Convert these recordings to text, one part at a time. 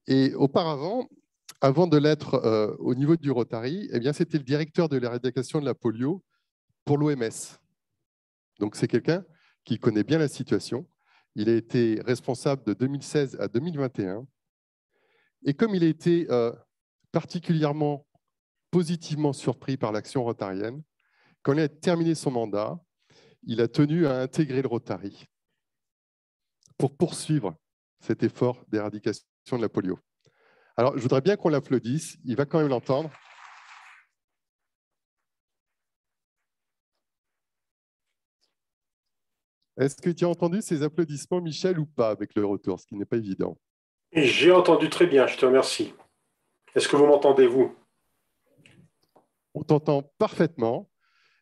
Et auparavant, avant de l'être au niveau du Rotary, eh bien, c'était le directeur de l'éradication de la polio pour l'OMS. Donc, c'est quelqu'un qui connaît bien la situation. Il a été responsable de 2016 à 2021. Et comme il a été particulièrement positivement surpris par l'action rotarienne, quand il a terminé son mandat, il a tenu à intégrer le Rotary pour poursuivre cet effort d'éradication de la polio. Alors, je voudrais bien qu'on l'applaudisse. Il va quand même l'entendre. Est-ce que tu as entendu ces applaudissements, Michel, ou pas, avec le retour, ce qui n'est pas évident? J'ai entendu très bien, je te remercie. Est-ce que vous m'entendez, vous? On t'entend parfaitement.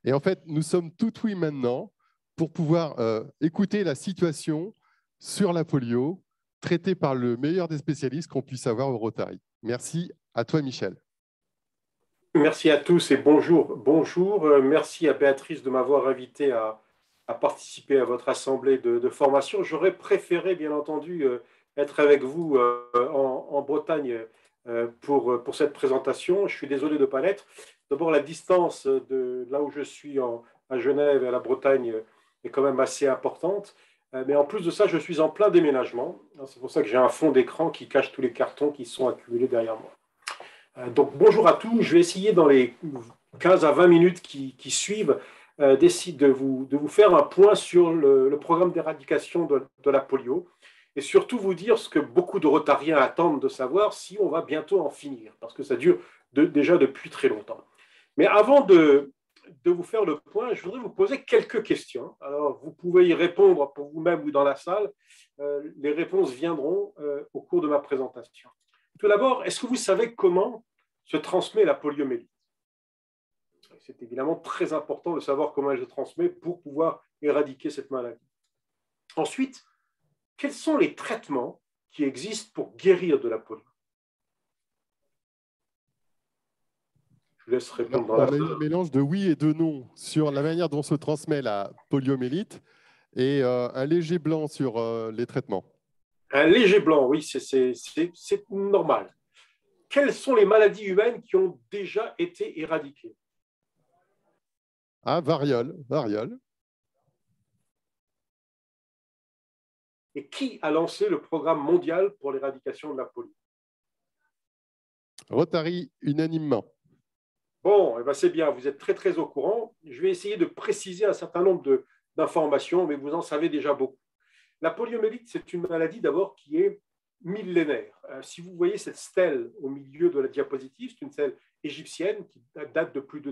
Et en fait, nous sommes tout oui maintenant pour pouvoir écouter la situation sur la polio, traitée par le meilleur des spécialistes qu'on puisse avoir au Rotary. Merci à toi, Michel. Merci à tous et bonjour. Bonjour, merci à Béatrice de m'avoir invité à participer à votre assemblée de formation. J'aurais préféré, bien entendu, être avec vous en Bretagne pour cette présentation. Je suis désolé de ne pas l'être. D'abord, la distance de là où je suis à Genève et à la Bretagne est quand même assez importante. Mais en plus de ça, je suis en plein déménagement. C'est pour ça que j'ai un fond d'écran qui cache tous les cartons qui sont accumulés derrière moi. Donc, bonjour à tous. Je vais essayer dans les 15 à 20 minutes qui suivent de vous faire un point sur le programme d'éradication de la polio et surtout vous dire ce que beaucoup de Rotariens attendent de savoir, si on va bientôt en finir, parce que ça dure déjà depuis très longtemps. Mais avant de vous faire le point, je voudrais vous poser quelques questions. Alors, vous pouvez y répondre pour vous-même ou dans la salle. Les réponses viendront au cours de ma présentation. Tout d'abord, est-ce que vous savez comment se transmet la poliomyélite? C'est évidemment très important de savoir comment elle se transmet pour pouvoir éradiquer cette maladie. Ensuite, quels sont les traitements qui existent pour guérir de la polio? Je vous laisse répondre dans la salle. On a eu un mélange de oui et de non sur la manière dont se transmet la poliomyélite et un léger blanc sur les traitements. Un léger blanc, oui, c'est normal. Quelles sont les maladies humaines qui ont déjà été éradiquées? Ah, variole. Et qui a lancé le programme mondial pour l'éradication de la polio? Rotary, unanimement. Bon, eh ben c'est bien, vous êtes très, très au courant. Je vais essayer de préciser un certain nombre d'informations, mais vous en savez déjà beaucoup. La poliomyélite, c'est une maladie d'abord qui est millénaire. Si vous voyez cette stèle au milieu de la diapositive, c'est une stèle égyptienne qui date de plus de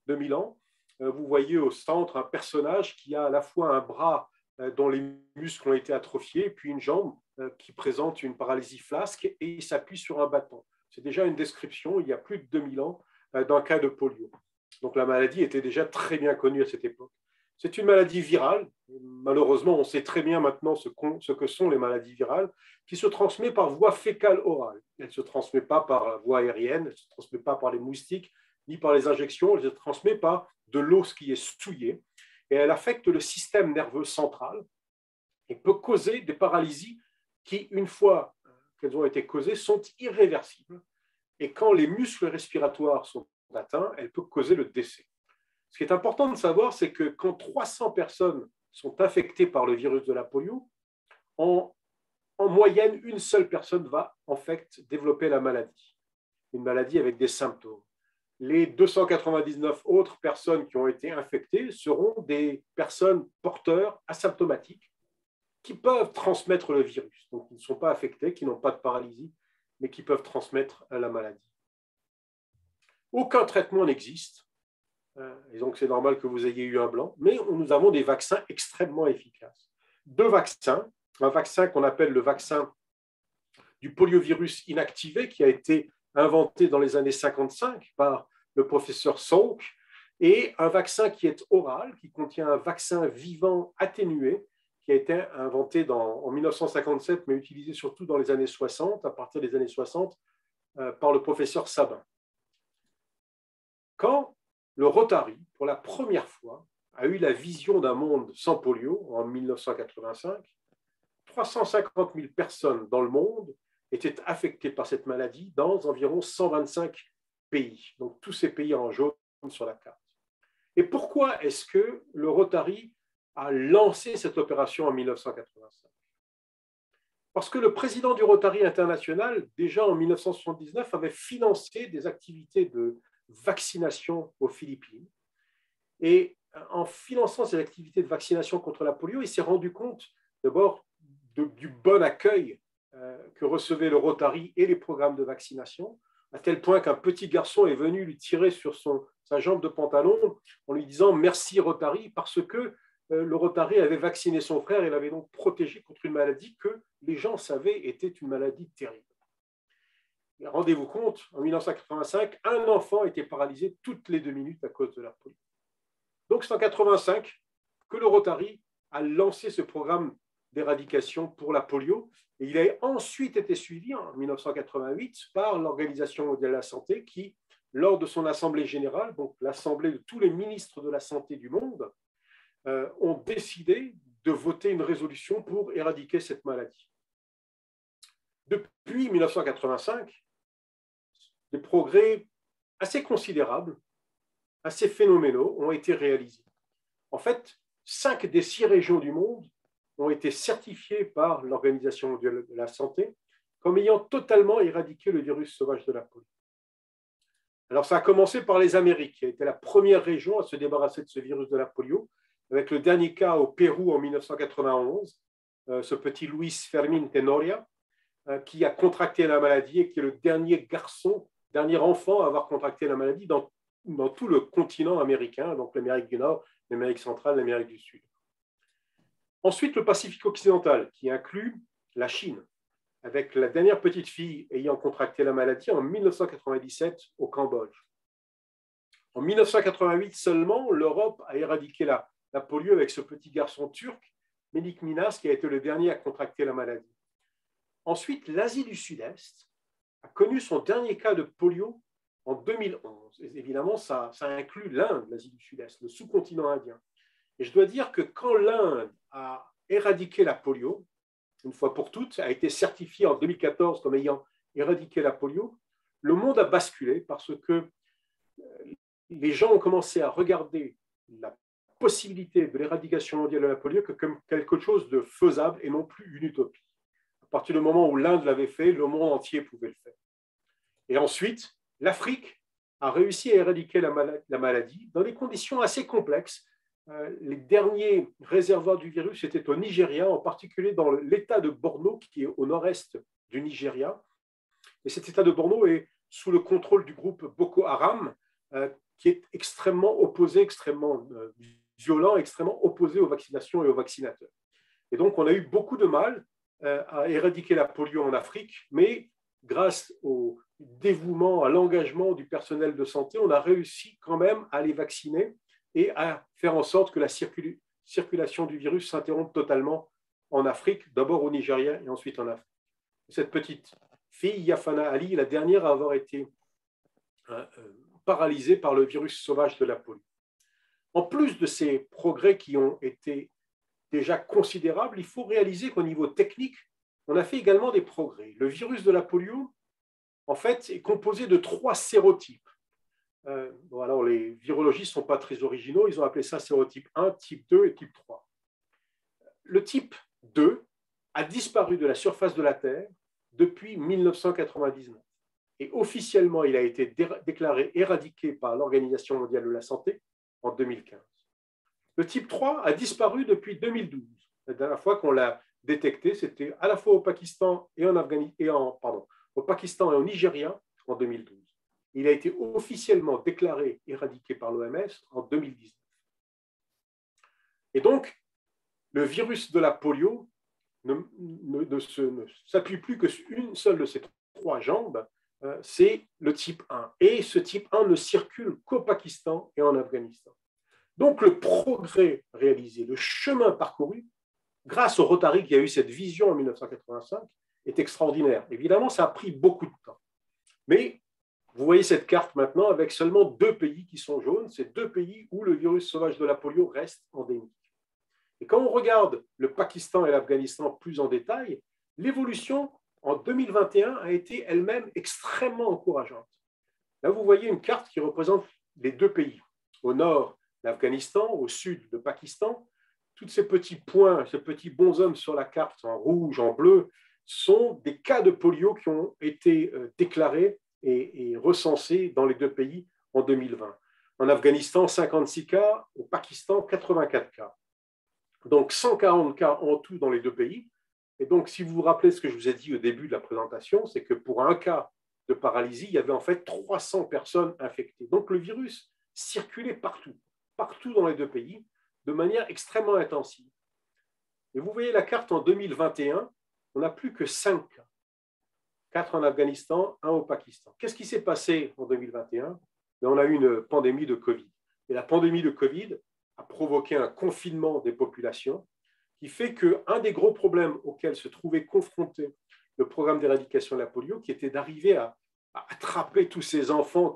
2000 ans. Vous voyez au centre un personnage qui a à la fois un bras dont les muscles ont été atrophiés, puis une jambe qui présente une paralysie flasque et il s'appuie sur un bâton. C'est déjà une description, il y a plus de 2000 ans, d'un cas de polio. Donc la maladie était déjà très bien connue à cette époque. C'est une maladie virale. Malheureusement, on sait très bien maintenant ce que sont les maladies virales, qui se transmet par voie fécale-orale. Elle ne se transmet pas par voie aérienne, elle ne se transmet pas par les moustiques, ni par les injections, elle se transmet par de l'eau qui est souillée. Et elle affecte le système nerveux central et peut causer des paralysies qui, une fois qu'elles ont été causées, sont irréversibles. Et quand les muscles respiratoires sont atteints, elle peut causer le décès. Ce qui est important de savoir, c'est que quand 300 personnes sont infectées par le virus de la polio, en moyenne, une seule personne va en fait développer la maladie, une maladie avec des symptômes. Les 299 autres personnes qui ont été infectées seront des personnes porteurs asymptomatiques qui peuvent transmettre le virus, donc qui ne sont pas affectés, qui n'ont pas de paralysie, mais qui peuvent transmettre la maladie. Aucun traitement n'existe, et donc c'est normal que vous ayez eu un blanc, mais nous avons des vaccins extrêmement efficaces. Deux vaccins, un vaccin qu'on appelle le vaccin du poliovirus inactivé, qui a été inventé dans les années 55 par le professeur Salk, et un vaccin qui est oral, qui contient un vaccin vivant atténué, qui a été inventé en 1957, mais utilisé surtout dans les années 60, à partir des années 60, par le professeur Sabin. Quand le Rotary, pour la première fois, a eu la vision d'un monde sans polio en 1985, 350 000 personnes dans le monde étaient affectés par cette maladie dans environ 125 pays. Donc, tous ces pays en jaune sur la carte. Et pourquoi est-ce que le Rotary a lancé cette opération en 1985? Parce que le président du Rotary International, déjà en 1979, avait financé des activités de vaccination aux Philippines. Et en finançant ces activités de vaccination contre la polio, il s'est rendu compte d'abord du bon accueil que recevait le Rotary et les programmes de vaccination, à tel point qu'un petit garçon est venu lui tirer sur sa jambe de pantalon en lui disant « Merci Rotary » parce que le Rotary avait vacciné son frère et l'avait donc protégé contre une maladie que les gens savaient était une maladie terrible. Rendez-vous compte, en 1985, un enfant était paralysé toutes les 2 minutes à cause de la polio. Donc c'est en 1985 que le Rotary a lancé ce programme d'éradication pour la polio. Et il a ensuite été suivi en 1988 par l'Organisation mondiale de la santé qui, lors de son assemblée générale, donc l'assemblée de tous les ministres de la santé du monde, ont décidé de voter une résolution pour éradiquer cette maladie. Depuis 1985, des progrès assez considérables, assez phénoménaux ont été réalisés. En fait, 5 des 6 régions du monde ont été certifiées par l'Organisation mondiale de la santé comme ayant totalement éradiqué le virus sauvage de la polio. Alors, ça a commencé par les Amériques, qui a été la première région à se débarrasser de ce virus de la polio, avec le dernier cas au Pérou en 1991, ce petit Luis Fermín Tenoria, qui a contracté la maladie et qui est le dernier enfant à avoir contracté la maladie dans tout le continent américain, donc l'Amérique du Nord, l'Amérique centrale, l'Amérique du Sud. Ensuite, le Pacifique occidental, qui inclut la Chine, avec la dernière petite fille ayant contracté la maladie en 1997 au Cambodge. En 1988 seulement, l'Europe a éradiqué la polio avec ce petit garçon turc, Melik Minas, qui a été le dernier à contracter la maladie. Ensuite, l'Asie du Sud-Est a connu son dernier cas de polio en 2011. Et évidemment, ça inclut l'Inde, l'Asie du Sud-Est, le sous-continent indien. Et je dois dire que quand l'Inde a éradiqué la polio, une fois pour toutes, a été certifiée en 2014 comme ayant éradiqué la polio, le monde a basculé parce que les gens ont commencé à regarder la possibilité de l'éradication mondiale de la polio comme quelque chose de faisable et non plus une utopie. À partir du moment où l'Inde l'avait fait, le monde entier pouvait le faire. Et ensuite, l'Afrique a réussi à éradiquer la maladie dans des conditions assez complexes. Les derniers réservoirs du virus étaient au Nigeria, en particulier dans l'État de Borno, qui est au nord-est du Nigeria. Et cet État de Borno est sous le contrôle du groupe Boko Haram, qui est extrêmement opposé, extrêmement violent, extrêmement opposé aux vaccinations et aux vaccinateurs. Et donc, on a eu beaucoup de mal à éradiquer la polio en Afrique, mais grâce au dévouement, à l'engagement du personnel de santé, on a réussi quand même à les vacciner et à faire en sorte que la circulation du virus s'interrompe totalement en Afrique, d'abord au Nigeria et ensuite en Afrique. Cette petite fille, Yafana Ali, la dernière à avoir été paralysée par le virus sauvage de la polio. En plus de ces progrès qui ont été déjà considérables, il faut réaliser qu'au niveau technique, on a fait également des progrès. Le virus de la polio, en fait, est composé de 3 sérotypes. Alors, les virologistes ne sont pas très originaux, ils ont appelé ça sérotype 1, type 2 et type 3. Le type 2 a disparu de la surface de la Terre depuis 1999. Et officiellement, il a été déclaré éradiqué par l'Organisation mondiale de la santé en 2015. Le type 3 a disparu depuis 2012. La dernière fois qu'on l'a détecté, c'était à la fois au Pakistan et au Pakistan et au Nigeria en 2012. Il a été officiellement déclaré éradiqué par l'OMS en 2019. Et donc, le virus de la polio ne s'appuie plus que sur une seule de ces 3 jambes, c'est le type 1. Et ce type 1 ne circule qu'au Pakistan et en Afghanistan. Donc, le progrès réalisé, le chemin parcouru, grâce au Rotary qui a eu cette vision en 1985, est extraordinaire. Évidemment, ça a pris beaucoup de temps. Mais vous voyez cette carte maintenant avec seulement 2 pays qui sont jaunes. C'est 2 pays où le virus sauvage de la polio reste endémique. Et quand on regarde le Pakistan et l'Afghanistan plus en détail, l'évolution en 2021 a été elle-même extrêmement encourageante. Là, vous voyez une carte qui représente les deux pays. Au nord, l'Afghanistan, au sud, le Pakistan. Tous ces petits points, ces petits bonshommes sur la carte en rouge, en bleu, sont des cas de polio qui ont été déclarés et recensés dans les deux pays en 2020. En Afghanistan, 56 cas, au Pakistan, 84 cas. Donc 140 cas en tout dans les deux pays. Et donc, si vous vous rappelez ce que je vous ai dit au début de la présentation, c'est que pour un cas de paralysie, il y avait en fait 300 personnes infectées. Donc le virus circulait partout, partout dans les deux pays, de manière extrêmement intensive. Et vous voyez la carte en 2021, on n'a plus que 5 cas. 4 en Afghanistan, 1 au Pakistan. Qu'est-ce qui s'est passé en 2021? On a eu une pandémie de Covid. Et la pandémie de Covid a provoqué un confinement des populations qui fait qu'un des gros problèmes auxquels se trouvait confronté le programme d'éradication de la polio, qui était d'arriver à attraper tous ces enfants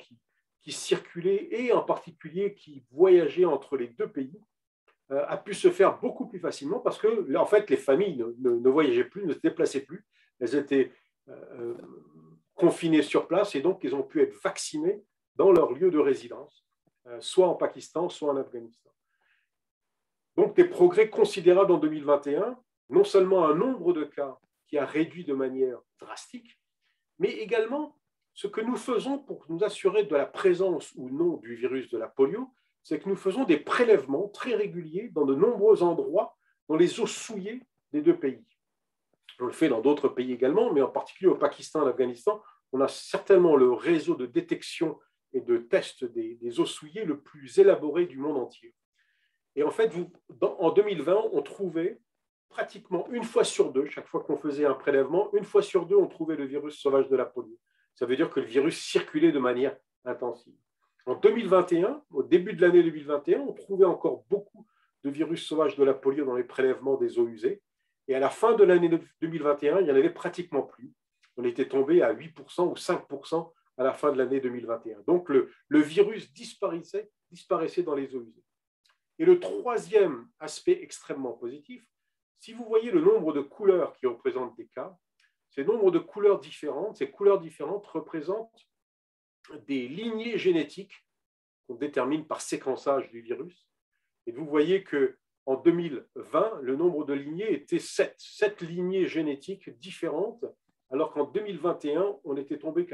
qui circulaient et en particulier qui voyageaient entre les deux pays, a pu se faire beaucoup plus facilement parce que, en fait, les familles ne voyageaient plus, ne se déplaçaient plus. Elles étaient confinées sur place et donc ils ont pu être vaccinés dans leur lieu de résidence, soit en Pakistan, soit en Afghanistan. Donc, des progrès considérables en 2021, non seulement un nombre de cas qui a réduit de manière drastique, mais également ce que nous faisons pour nous assurer de la présence ou non du virus de la polio, c'est que nous faisons des prélèvements très réguliers dans de nombreux endroits, dans les eaux souillées des deux pays. On le fait dans d'autres pays également, mais en particulier au Pakistan et en Afghanistan, on a certainement le réseau de détection et de test des eaux souillées le plus élaboré du monde entier. Et en fait, en 2020, on trouvait pratiquement une fois sur deux, chaque fois qu'on faisait un prélèvement, une fois sur deux, on trouvait le virus sauvage de la polio. Ça veut dire que le virus circulait de manière intensive. En 2021, au début de l'année 2021, on trouvait encore beaucoup de virus sauvages de la polio dans les prélèvements des eaux usées. Et à la fin de l'année 2021, il n'y en avait pratiquement plus. On était tombé à 8% ou 5% à la fin de l'année 2021. Donc le virus disparaissait dans les eaux usées. Et le troisième aspect extrêmement positif, si vous voyez le nombre de couleurs qui représentent des cas, ces nombres de couleurs différentes, ces couleurs différentes représentent des lignées génétiques qu'on détermine par séquençage du virus. Et vous voyez qu'en 2020, le nombre de lignées était 7 lignées génétiques différentes, alors qu'en 2021, on était tombé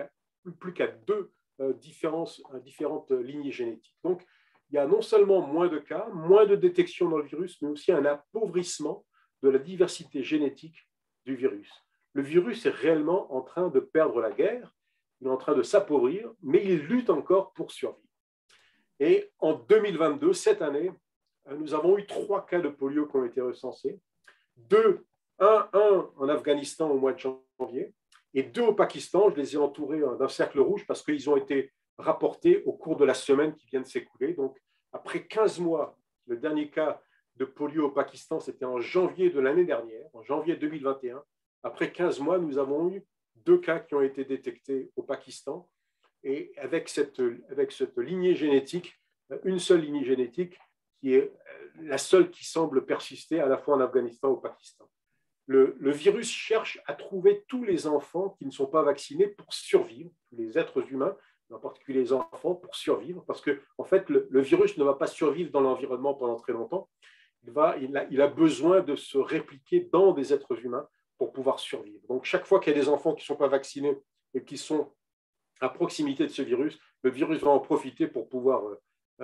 plus qu'à 2 différentes lignées génétiques. Donc, il y a non seulement moins de cas, moins de détection dans le virus, mais aussi un appauvrissement de la diversité génétique du virus. Le virus est réellement en train de perdre la guerre, il est en train de s'appauvrir, mais il lutte encore pour survivre. Et en 2022, cette année, nous avons eu 3 cas de polio qui ont été recensés, un en Afghanistan au mois de janvier, et 2 au Pakistan. Je les ai entourés d'un cercle rouge parce qu'ils ont été rapportés au cours de la semaine qui vient de s'écouler. Donc, après 15 mois, le dernier cas de polio au Pakistan, c'était en janvier de l'année dernière, en janvier 2021. Après 15 mois, nous avons eu 2 cas qui ont été détectés au Pakistan. Et avec cette lignée génétique, une seule lignée génétique qui est la seule qui semble persister à la fois en Afghanistan et au Pakistan. Le virus cherche à trouver tous les enfants qui ne sont pas vaccinés pour survivre, tous les êtres humains, en particulier les enfants, pour survivre, parce que en fait, le virus ne va pas survivre dans l'environnement pendant très longtemps. Il a besoin de se répliquer dans des êtres humains pour pouvoir survivre. Donc, chaque fois qu'il y a des enfants qui ne sont pas vaccinés et qui sont à proximité de ce virus, le virus va en profiter pour pouvoir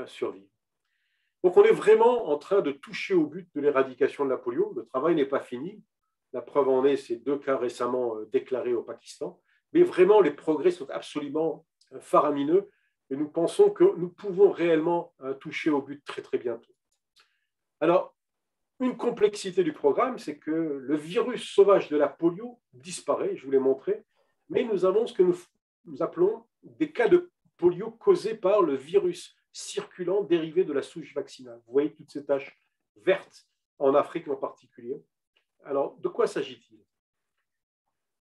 survivre. Donc, on est vraiment en train de toucher au but de l'éradication de la polio. Le travail n'est pas fini. La preuve en est ces 2 cas récemment déclarés au Pakistan. Mais vraiment, les progrès sont absolument faramineux et nous pensons que nous pouvons réellement toucher au but très, très bientôt. Alors, une complexité du programme, c'est que le virus sauvage de la polio disparaît, je vous l'ai montré, mais nous avons ce que nous appelons des cas de polio causés par le virus circulant dérivé de la souche vaccinale. Vous voyez toutes ces taches vertes en Afrique en particulier. Alors, de quoi s'agit-il?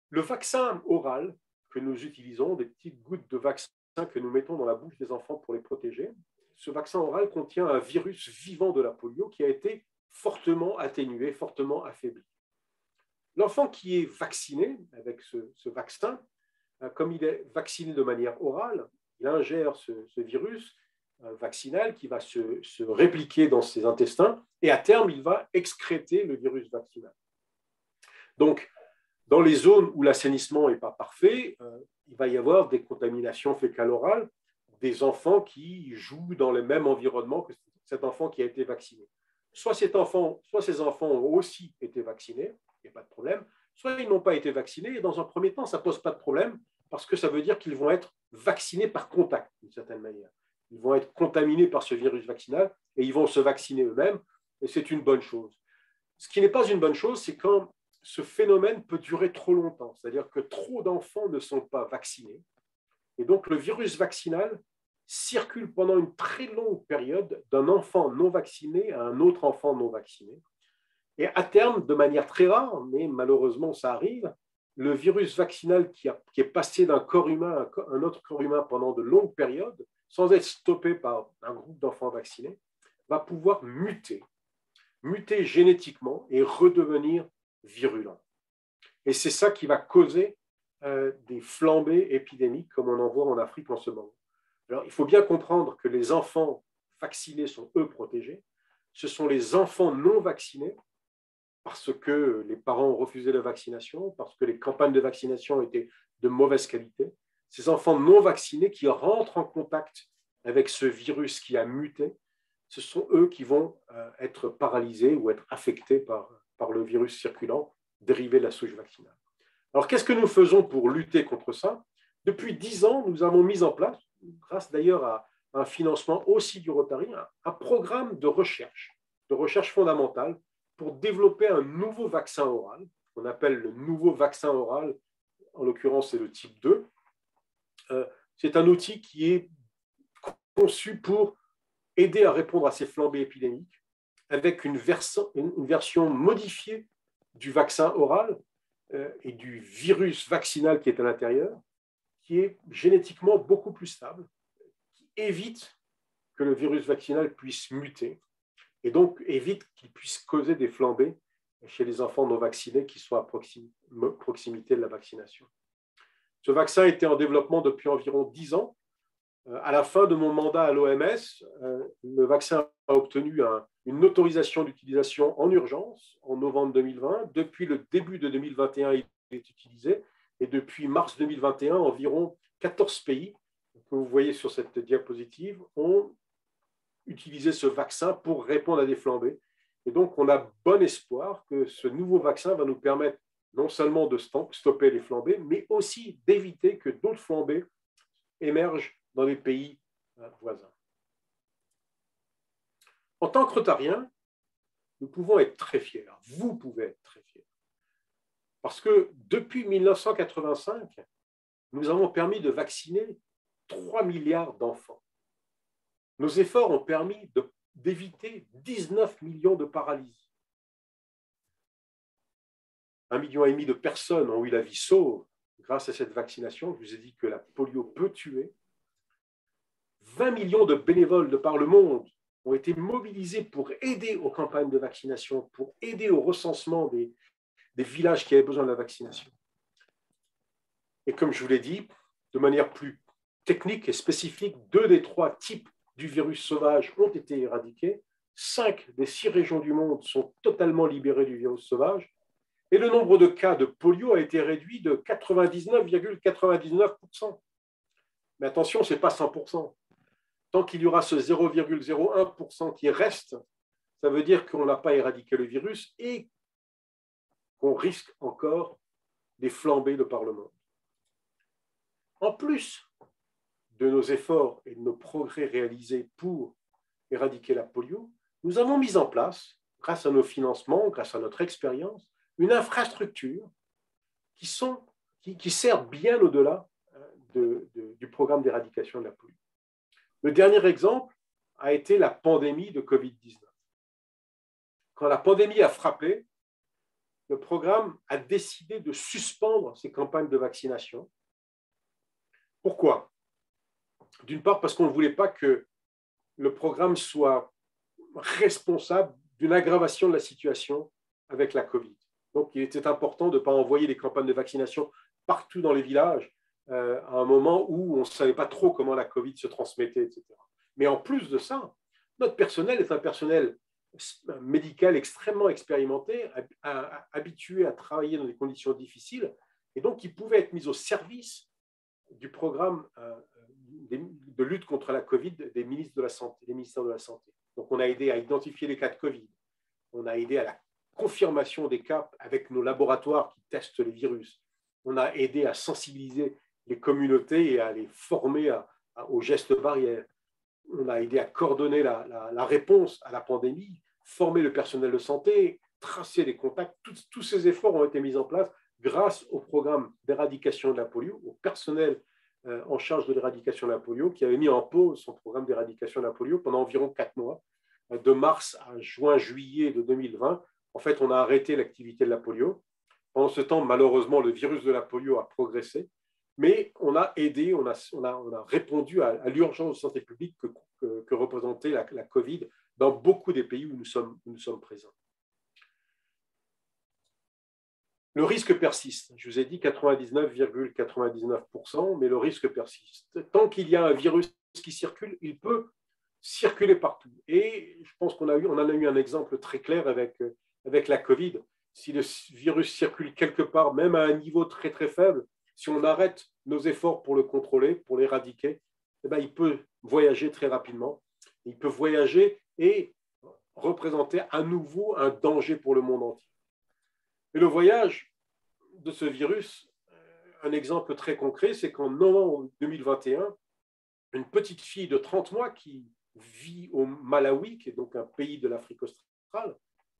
Le vaccin oral que nous utilisons, des petites gouttes de vaccin que nous mettons dans la bouche des enfants pour les protéger, ce vaccin oral contient un virus vivant de la polio qui a été fortement atténué, fortement affaibli. L'enfant qui est vacciné avec ce vaccin, comme il est vacciné de manière orale, il ingère ce virus vaccinal qui va se répliquer dans ses intestins et à terme, il va excréter le virus vaccinal. Donc, dans les zones où l'assainissement n'est pas parfait, il va y avoir des contaminations fécales-orales, des enfants qui jouent dans le même environnement que cet enfant qui a été vacciné. Soit ces enfants ont aussi été vaccinés, il n'y a pas de problème, soit ils n'ont pas été vaccinés, et dans un premier temps, ça ne pose pas de problème, parce que ça veut dire qu'ils vont être vaccinés par contact, d'une certaine manière. Ils vont être contaminés par ce virus vaccinal, et ils vont se vacciner eux-mêmes, et c'est une bonne chose. Ce qui n'est pas une bonne chose, c'est quand ce phénomène peut durer trop longtemps, c'est-à-dire que trop d'enfants ne sont pas vaccinés, et donc le virus vaccinal circule pendant une très longue période d'un enfant non vacciné à un autre enfant non vacciné. Et à terme, de manière très rare, mais malheureusement ça arrive, le virus vaccinal qui est passé d'un corps humain à un autre corps humain pendant de longues périodes, sans être stoppé par un groupe d'enfants vaccinés, va pouvoir muter génétiquement et redevenir virulent. Et c'est ça qui va causer des flambées épidémiques comme on en voit en Afrique en ce moment. Alors, il faut bien comprendre que les enfants vaccinés sont, eux, protégés. Ce sont les enfants non vaccinés, parce que les parents ont refusé la vaccination, parce que les campagnes de vaccination étaient de mauvaise qualité. Ces enfants non vaccinés qui rentrent en contact avec ce virus qui a muté, ce sont eux qui vont être paralysés ou être affectés par le virus circulant dérivé de la souche vaccinale. Alors, qu'est-ce que nous faisons pour lutter contre ça? Depuis 10 ans, nous avons mis en place, grâce d'ailleurs à un financement aussi du Rotary, un programme de recherche fondamentale pour développer un nouveau vaccin oral, qu'on appelle le nouveau vaccin oral, en l'occurrence c'est le type 2. C'est un outil qui est conçu pour aider à répondre à ces flambées épidémiques avec une version modifiée du vaccin oral et du virus vaccinal qui est à l'intérieur, qui est génétiquement beaucoup plus stable, qui évite que le virus vaccinal puisse muter et donc évite qu'il puisse causer des flambées chez les enfants non vaccinés qui sont à proximité de la vaccination. Ce vaccin était en développement depuis environ 10 ans. À la fin de mon mandat à l'OMS, le vaccin a obtenu une autorisation d'utilisation en urgence en novembre 2020. Depuis le début de 2021, il est utilisé. Et depuis mars 2021, environ 14 pays, que vous voyez sur cette diapositive, ont utilisé ce vaccin pour répondre à des flambées. Et donc, on a bon espoir que ce nouveau vaccin va nous permettre non seulement de stopper les flambées, mais aussi d'éviter que d'autres flambées émergent dans les pays voisins. En tant que Rotariens, nous pouvons être très fiers. Vous pouvez être très fiers. Parce que depuis 1985, nous avons permis de vacciner 3 milliards d'enfants. Nos efforts ont permis d'éviter 19 millions de paralysies. 1,5 million de personnes ont eu la vie sauve grâce à cette vaccination. Je vous ai dit que la polio peut tuer. 20 millions de bénévoles de par le monde ont été mobilisés pour aider aux campagnes de vaccination, pour aider au recensement des villages qui avaient besoin de la vaccination. Et comme je vous l'ai dit, de manière plus technique et spécifique, 2 des 3 types du virus sauvage ont été éradiqués. 5 des 6 régions du monde sont totalement libérées du virus sauvage. Et le nombre de cas de polio a été réduit de 99,99%. Mais attention, ce n'est pas 100%. Tant qu'il y aura ce 0,01% qui reste, ça veut dire qu'on n'a pas éradiqué le virus et qu'on risque encore des flambées de par le monde. En plus de nos efforts et de nos progrès réalisés pour éradiquer la polio, nous avons mis en place, grâce à nos financements, grâce à notre expérience, une infrastructure qui sert bien au-delà du programme d'éradication de la polio. Le dernier exemple a été la pandémie de Covid-19. Quand la pandémie a frappé, le programme a décidé de suspendre ses campagnes de vaccination. Pourquoi? D'une part, parce qu'on ne voulait pas que le programme soit responsable d'une aggravation de la situation avec la Covid. Donc, il était important de ne pas envoyer des campagnes de vaccination partout dans les villages à un moment où on ne savait pas trop comment la Covid se transmettait, etc. Mais en plus de ça, notre personnel est un personnel médical extrêmement expérimenté, habitué à travailler dans des conditions difficiles, et donc il pouvait être mis au service du programme de lutte contre la Covid des ministres de la Santé, des ministères de la Santé. Donc on a aidé à identifier les cas de Covid, on a aidé à la confirmation des cas avec nos laboratoires qui testent les virus, on a aidé à sensibiliser les communautés et à les former aux gestes barrières. On a aidé à coordonner la réponse à la pandémie, former le personnel de santé, tracer les contacts. Tous ces efforts ont été mis en place grâce au programme d'éradication de la polio, au personnel en charge de l'éradication de la polio, qui avait mis en pause son programme d'éradication de la polio pendant environ 4 mois, de mars à juin, juillet de 2020. En fait, on a arrêté l'activité de la polio. Pendant ce temps, malheureusement, le virus de la polio a progressé, mais on a aidé, on a répondu à l'urgence de santé publique que représentait la Covid dans beaucoup des pays où nous sommes présents. Le risque persiste. Je vous ai dit 99,99%, mais le risque persiste. Tant qu'il y a un virus qui circule, il peut circuler partout. Et je pense qu'on en a eu un exemple très clair avec la Covid. Si le virus circule quelque part, même à un niveau très très faible, si on arrête nos efforts pour le contrôler, pour l'éradiquer, eh bien, il peut voyager très rapidement. Il peut voyager et représenter à nouveau un danger pour le monde entier. Et le voyage de ce virus, un exemple très concret, c'est qu'en novembre 2021, une petite fille de 30 mois qui vit au Malawi, qui est donc un pays de l'Afrique australe,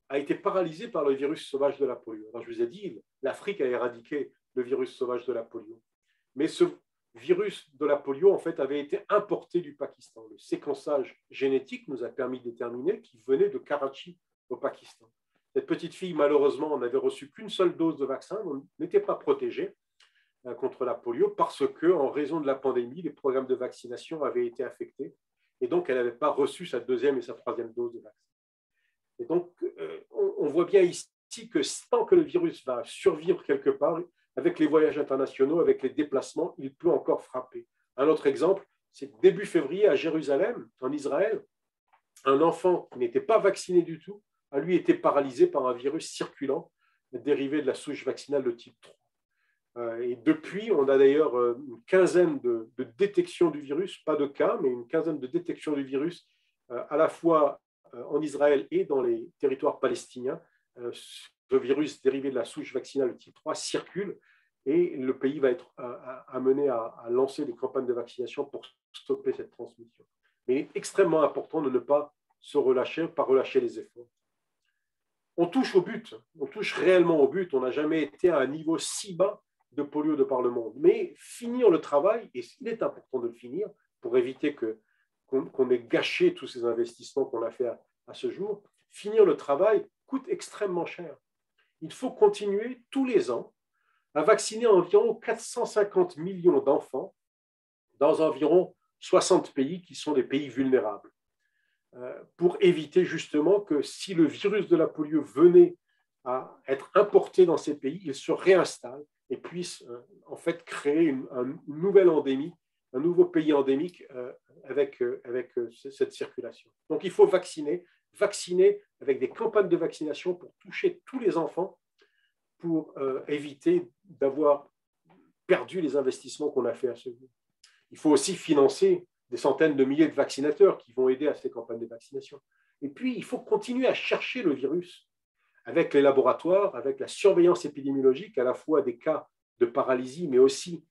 a été paralysée par le virus sauvage de la polio. Alors, je vous ai dit, l'Afrique a éradiqué le virus sauvage de la polio. Mais ce virus de la polio, en fait, avait été importé du Pakistan. Le séquençage génétique nous a permis de déterminer qu'il venait de Karachi, au Pakistan. Cette petite fille, malheureusement, n'avait reçu qu'une seule dose de vaccin, donc n'était pas protégée contre la polio parce que, en raison de la pandémie, les programmes de vaccination avaient été affectés et donc elle n'avait pas reçu sa deuxième et sa troisième dose de vaccin. Et donc, on voit bien ici que tant que le virus va survivre quelque part, avec les voyages internationaux, avec les déplacements, il peut encore frapper. Un autre exemple, c'est que début février, à Jérusalem, en Israël, un enfant qui n'était pas vacciné du tout a lui été paralysé par un virus circulant dérivé de la souche vaccinale de type 3. Et depuis, on a d'ailleurs une quinzaine de détections du virus, pas de cas, mais une quinzaine de détections du virus à la fois en Israël et dans les territoires palestiniens. Ce virus dérivé de la souche vaccinale de type 3 circule et le pays va être amené à lancer des campagnes de vaccination pour stopper cette transmission. Mais il est extrêmement important de ne pas se relâcher, pas relâcher les efforts. On touche au but, on touche réellement au but. On n'a jamais été à un niveau si bas de polio de par le monde. Mais finir le travail, et il est important de le finir pour éviter qu'on ait gâché tous ces investissements qu'on a fait à ce jour, finir le travail coûte extrêmement cher. Il faut continuer tous les ans à vacciner environ 450 millions d'enfants dans environ 60 pays qui sont des pays vulnérables, pour éviter justement que si le virus de la polio venait à être importé dans ces pays, il se réinstalle et puisse en fait créer une nouvelle endémie, un nouveau pays endémique avec cette circulation. Donc il faut vacciner avec des campagnes de vaccination pour toucher tous les enfants, pour éviter d'avoir perdu les investissements qu'on a fait à ce jour. Il faut aussi financer des centaines de milliers de vaccinateurs qui vont aider à ces campagnes de vaccination. Et puis, il faut continuer à chercher le virus avec les laboratoires, avec la surveillance épidémiologique, à la fois des cas de paralysie, mais aussi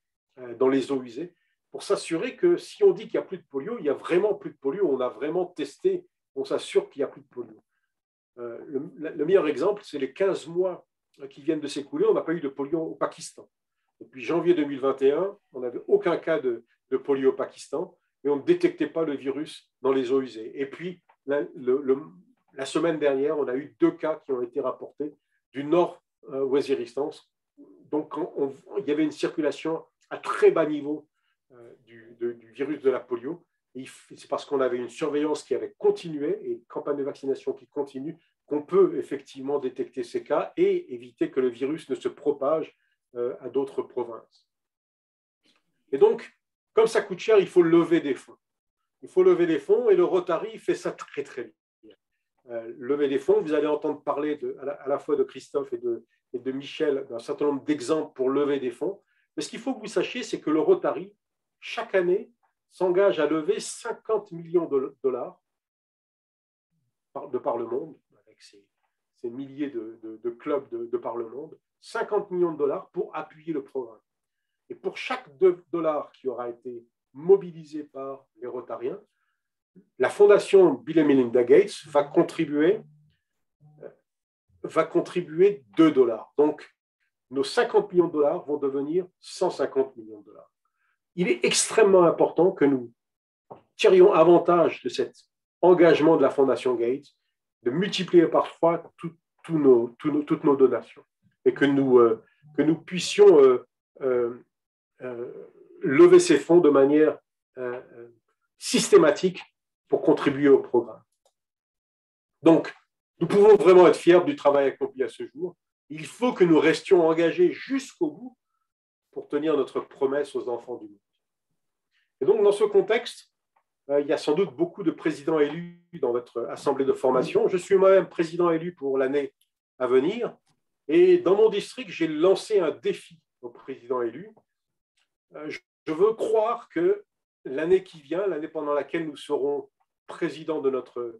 dans les eaux usées, pour s'assurer que si on dit qu'il n'y a plus de polio, il n'y a vraiment plus de polio, on a vraiment testé, on s'assure qu'il n'y a plus de polio. Le meilleur exemple, c'est les 15 mois qui viennent de s'écouler, on n'a pas eu de polio au Pakistan. Depuis janvier 2021, on n'avait aucun cas de polio au Pakistan et on ne détectait pas le virus dans les eaux usées. Et puis, la semaine dernière, on a eu 2 cas qui ont été rapportés du Nord-Waziristan. Donc, il y avait une circulation à très bas niveau du virus de la polio. Et c'est parce qu'on avait une surveillance qui avait continué et une campagne de vaccination qui continue qu'on peut effectivement détecter ces cas et éviter que le virus ne se propage à d'autres provinces. Et donc, comme ça coûte cher, il faut lever des fonds. Il faut lever des fonds et le Rotary fait ça très, très bien. Lever des fonds, vous allez entendre parler à la fois de Christophe et de Michel d'un certain nombre d'exemples pour lever des fonds. Mais ce qu'il faut que vous sachiez, c'est que le Rotary, chaque année, s'engage à lever 50 millions de dollars de par le monde, avec ces milliers de clubs de par le monde, 50 millions de dollars pour appuyer le programme. Et pour chaque $2 qui aura été mobilisé par les Rotariens, la fondation Bill et Melinda Gates va contribuer $2. Donc, nos 50 millions de dollars vont devenir 150 millions de dollars. Il est extrêmement important que nous tirions avantage de cet engagement de la fondation Gates, de multiplier par 3 toutes nos donations et que nous puissions lever ces fonds de manière systématique pour contribuer au programme. Donc, nous pouvons vraiment être fiers du travail accompli à ce jour. Il faut que nous restions engagés jusqu'au bout pour tenir notre promesse aux enfants du monde. Et donc, dans ce contexte, il y a sans doute beaucoup de présidents élus dans votre assemblée de formation. Je suis moi-même président élu pour l'année à venir. Et dans mon district, j'ai lancé un défi aux présidents élus. Je veux croire que l'année qui vient, l'année pendant laquelle nous serons présidents de notre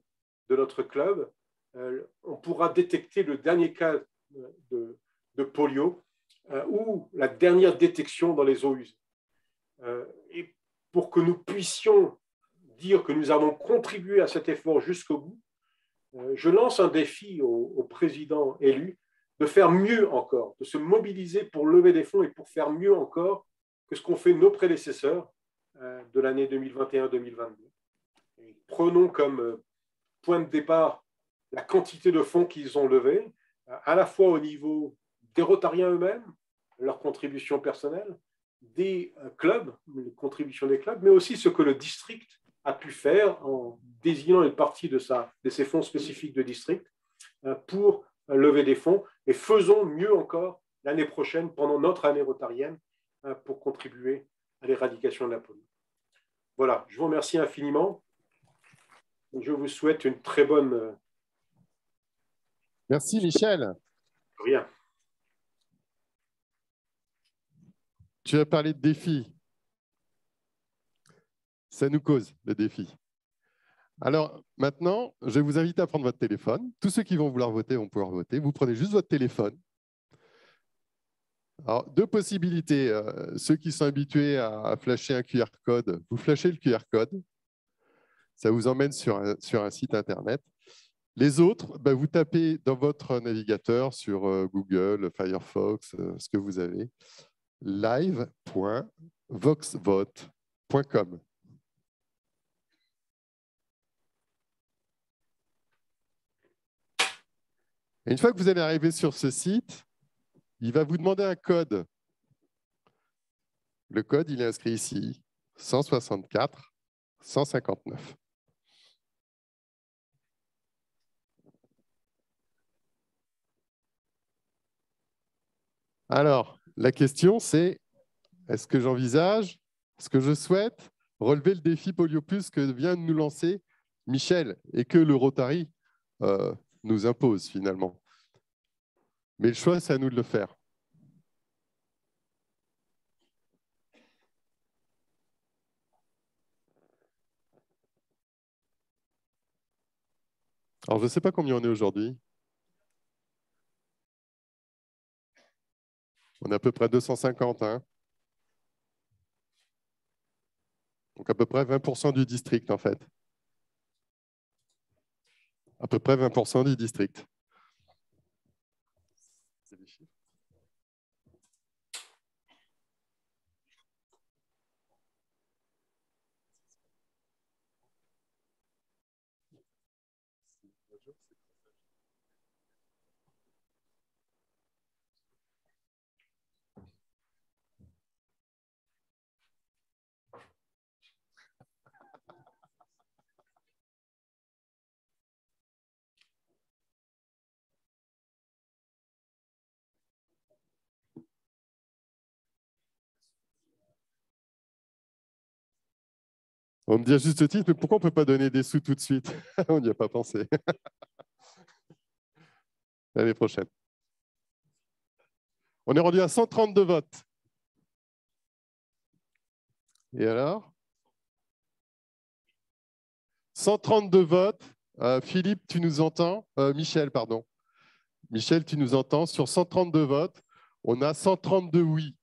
club, on pourra détecter le dernier cas de polio ou la dernière détection dans les eaux usées. Et pour que nous puissions dire que nous avons contribué à cet effort jusqu'au bout, je lance un défi aux présidents élus de faire mieux encore, de se mobiliser pour lever des fonds et pour faire mieux encore que ce qu'ont fait nos prédécesseurs de l'année 2021-2022. Prenons comme point de départ la quantité de fonds qu'ils ont levés, à la fois au niveau des Rotariens eux-mêmes, leur contribution personnelle, des clubs, les contributions des clubs, mais aussi ce que le district a pu faire en désignant une partie de ces fonds spécifiques de district pour lever des fonds. Et faisons mieux encore l'année prochaine, pendant notre année rotarienne, pour contribuer à l'éradication de la polio. Voilà, je vous remercie infiniment. Je vous souhaite une très bonne... Merci Michel. Rien. Tu as parlé de défis. Ça nous cause le défi. Alors maintenant, je vais vous inviter à prendre votre téléphone. Tous ceux qui vont vouloir voter vont pouvoir voter. Vous prenez juste votre téléphone. Alors, deux possibilités. Ceux qui sont habitués à flasher un QR code, vous flashez le QR code. Ça vous emmène sur un site Internet. Les autres, vous tapez dans votre navigateur sur Google, Firefox, ce que vous avez, live.voxvote.com. Et une fois que vous allez arriver sur ce site, il va vous demander un code. Le code, il est inscrit ici, 164 159. Alors, la question, c'est est-ce que j'envisage, est-ce que je souhaite relever le défi Polio Plus que vient de nous lancer Michel et que le Rotary nous impose finalement. Mais le choix, c'est à nous de le faire. Alors, je ne sais pas combien on est aujourd'hui. On est à peu près 250. Hein. Donc, à peu près 20% du district, en fait. À peu près 20% du district. C'est des chiffres. On me dit à juste titre, mais pourquoi on ne peut pas donner des sous tout de suite? On n'y a pas pensé. L'année prochaine. On est rendu à 132 votes. Et alors? 132 votes. Philippe, tu nous entends? Michel, pardon. Michel, tu nous entends? Sur 132 votes, on a 132 oui.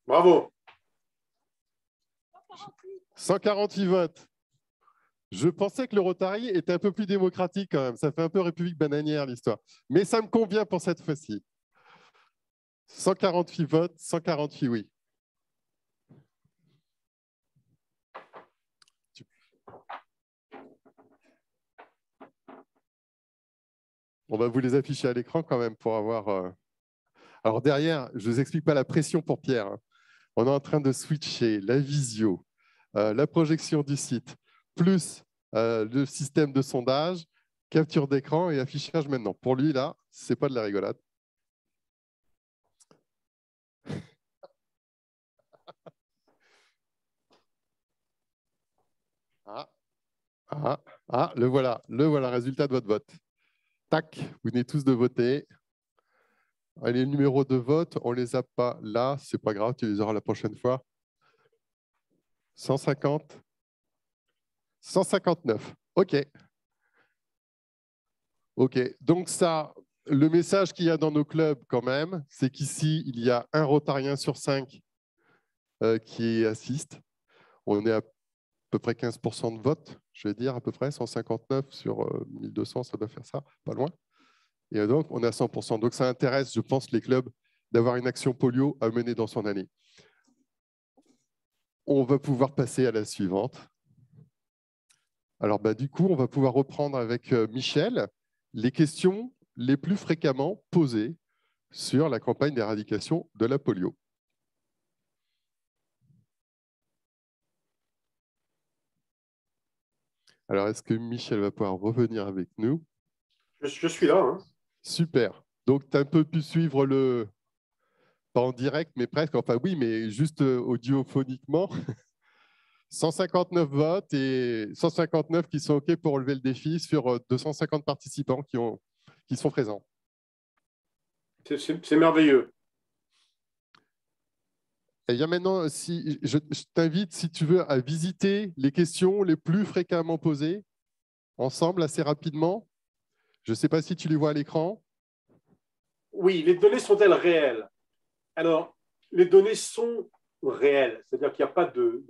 Bravo. 148 votes. Je pensais que le Rotary était un peu plus démocratique quand même. Ça fait un peu République bananière, l'histoire. Mais ça me convient pour cette fois-ci. 148 votes, 148 oui. On va vous les afficher à l'écran quand même pour avoir... Alors derrière, je ne vous explique pas la pression pour Pierre. Hein. On est en train de switcher la visio, la projection du site, plus le système de sondage, capture d'écran et affichage maintenant. Pour lui, là, ce n'est pas de la rigolade. Le voilà, résultat de votre vote. Tac, vous venez tous de voter. Les numéros de vote, on ne les a pas là, c'est pas grave, tu les auras la prochaine fois. 150, 159, ok. Ok, donc ça, le message qu'il y a dans nos clubs quand même, c'est qu'ici, il y a un Rotarien sur 5 qui assiste. On est à peu près 15% de vote, je vais dire à peu près, 159 sur 1200, ça doit faire ça, pas loin. Et donc, on est à 100%. Donc, ça intéresse, je pense, les clubs d'avoir une action polio à mener dans son année. On va pouvoir passer à la suivante. Alors, du coup, on va pouvoir reprendre avec Michel les questions les plus fréquemment posées sur la campagne d'éradication de la polio. Alors, est-ce que Michel va pouvoir revenir avec nous? Je suis là. Hein. Super. Donc, tu as un peu pu suivre le... Pas en direct, mais presque. Enfin, oui, mais juste audiophoniquement. 159 votes et 159 qui sont OK pour relever le défi sur 250 participants qui sont présents. C'est merveilleux. Et il y a maintenant, si, je t'invite, si tu veux, à visiter les questions les plus fréquemment posées ensemble assez rapidement. Je ne sais pas si tu les vois à l'écran. Oui, les données sont-elles réelles? Alors, les données sont réelles, c'est-à-dire qu'il n'y a pas de,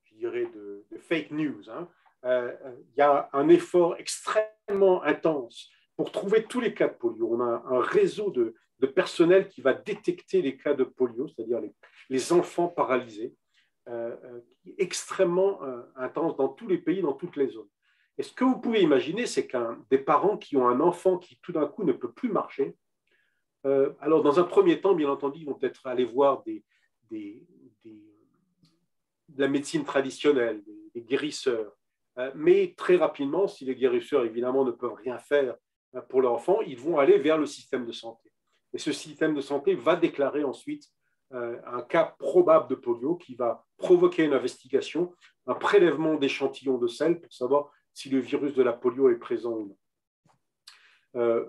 je dirais, de fake news. Hein. Il y a un effort extrêmement intense pour trouver tous les cas de polio. On a un réseau de personnel qui va détecter les cas de polio, c'est-à-dire les enfants paralysés, extrêmement intense dans tous les pays, dans toutes les zones. Et ce que vous pouvez imaginer, c'est des parents qui ont un enfant qui tout d'un coup ne peut plus marcher, alors dans un premier temps, bien entendu, ils vont peut-être aller voir de la médecine traditionnelle, des guérisseurs. Mais très rapidement, si les guérisseurs, évidemment, ne peuvent rien faire pour leur enfant, ils vont aller vers le système de santé. Et ce système de santé va déclarer ensuite un cas probable de polio qui va provoquer une investigation, un prélèvement d'échantillons de sel pour savoir si le virus de la polio est présent ou non.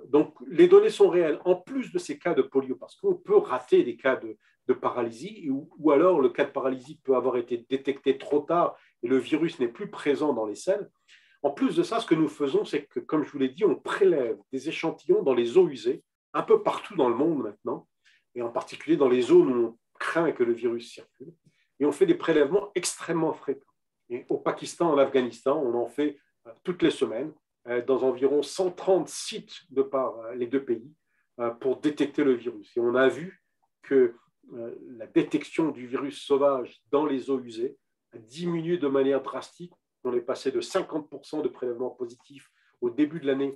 Donc, les données sont réelles, en plus de ces cas de polio, parce qu'on peut rater des cas de paralysie, ou alors le cas de paralysie peut avoir été détecté trop tard et le virus n'est plus présent dans les selles. En plus de ça, ce que nous faisons, c'est que, comme je vous l'ai dit, on prélève des échantillons dans les eaux usées, un peu partout dans le monde maintenant, et en particulier dans les zones où on craint que le virus circule, et on fait des prélèvements extrêmement fréquents. Et au Pakistan, en Afghanistan, on en fait toutes les semaines, dans environ 130 sites de par les deux pays pour détecter le virus. Et on a vu que la détection du virus sauvage dans les eaux usées a diminué de manière drastique. On est passé de 50% de prélèvements positifs au début de l'année